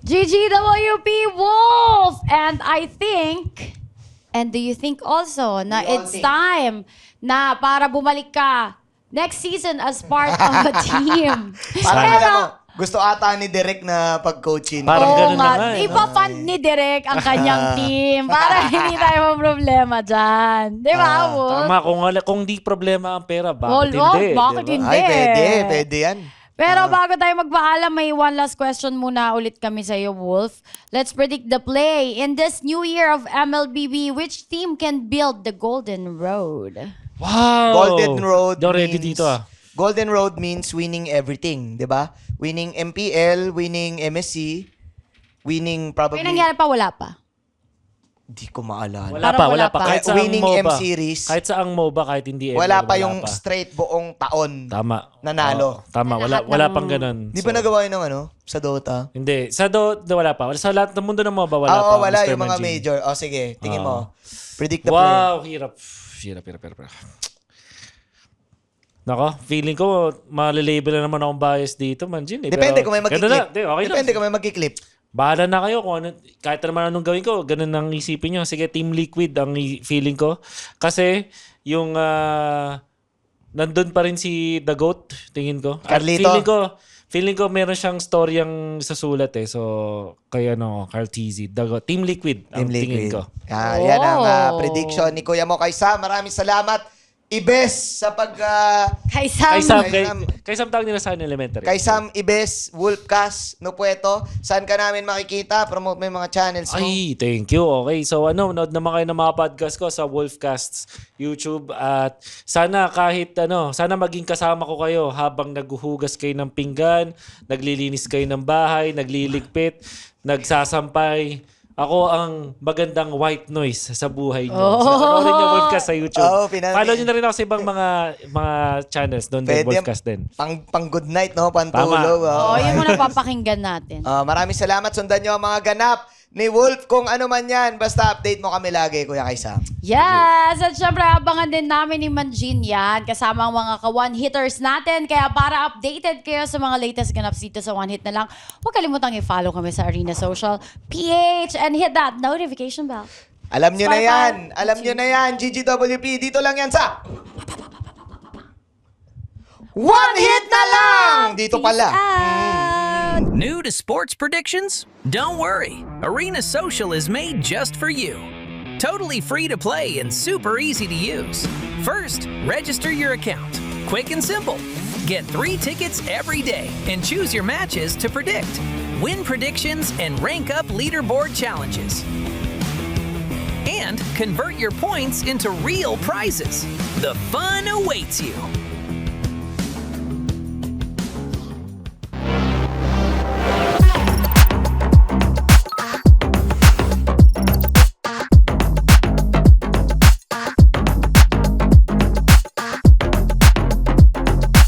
GGWP Wolf! And I think, and do you think also na We all it's think. time na para bumalik ka next season as part of a team? Parang Pero, alam mo, gusto ata ni Derek na pag-coaching. Parang oo ganun na nga, nga eh, no? ipa-fund ni Direk ang kanyang team para hindi tayo problema dyan. Di ba, Wolf? Tama, kung di problema ang pera, bakit Wolf, hindi? bakit Diba? hindi? Ay, pwede yan. Pero bago tayo magpaalam, may one last question muna ulit kami sa iyo, Wolf. Let's predict the play. In this new year of MLBB, which team can build the Golden Road? Wow! Golden Road Di ako ready means, dito Golden Road means winning everything, di ba? Winning MPL, winning MSC, winning probably... May nangyari pa, wala pa. Di ko maalala. Wala Parang pa. wala pa. Kahit sa Winning MOBA. M-series. Kahit sa ang MOBA, kahit hindi Wala ML, pa yung straight buong taon. Tama. Nanalo. Oo, tama, Na lahat wala ng- pang ganun. Di ba nagawa yun ng sa Dota? Hindi. Sa Dota, wala pa. Sa lahat ng mundo ng MOBA, wala pa. Oo, wala Mr. yung mga Manjin. major. O sige, tingin mo. Predict the Wow, hirap. Nako, feeling ko, malilabel na naman akong bias dito, Manjin. play. Depende Pero kung may ganun magkiklip. na. Di, okay Depende lang. kung may magkiklip. Bahala na kayo kung ano, kahit naman anong gawin ko, ganun ang isipin nyo. Sige, Team Liquid ang feeling ko. Kasi, yung nandun pa rin si The GOAT, tingin ko. At Carlito. feeling ko meron siyang storyang sa sulat eh. So, kaya Carl TZ, The GOAT. Team Liquid ang Team tingin Liquid. ko. Yan ang Oh. prediction ni Kuya mo kay Sam. Maraming salamat. Ibes sa pag... Kay Sam. Kay Sam tawag nila sa akin elementary. kay Sam Ibes, Wolfcast, no pueto. Saan ka namin makikita? Promote mo yung mga channels mo. Ay, thank you. Okay. So nood naman kayo ng mga podcast ko sa Wolfcasts YouTube at sana sana maging kasama ko kayo habang naghuhugas kayo ng pinggan, naglilinis kayo ng bahay, nagliligpit, nagsasampay. Ako ang magandang white noise sa buhay niyo. Oh. So, panoorin niyo Wolfcast sa YouTube. Oh, Follow niyo na rin ako sa ibang mga channels doon din, Pwede Wolfcast din. pang good night, no? Pantulog. Oo, yun muna papakinggan natin. Maraming salamat. Sundan nyo ang mga ganap ni Wolf. Kung ano man yan, basta update mo kami lagi, Kuya kay Sam. Yes! At syempre, abangan din namin ni Manjin yan kasama ang mga ka-one-hitters natin. Kaya para updated kayo sa mga latest ganaps dito sa One Hit na lang, huwag kalimutang i-follow kami sa Arena Social PH and hit that notification bell. Alam nyo na Spotify. yan. Alam nyo na yan. GGWP. Dito lang yan sa... One Hit na lang! Dito pala. New to sports predictions? Don't worry. Arena Social is made just for you. Totally free to play and super easy to use. First, register your account. Quick and simple. Get 3 tickets every day and choose your matches to predict. Win predictions and rank up leaderboard challenges. And convert your points into real prizes. The fun awaits you.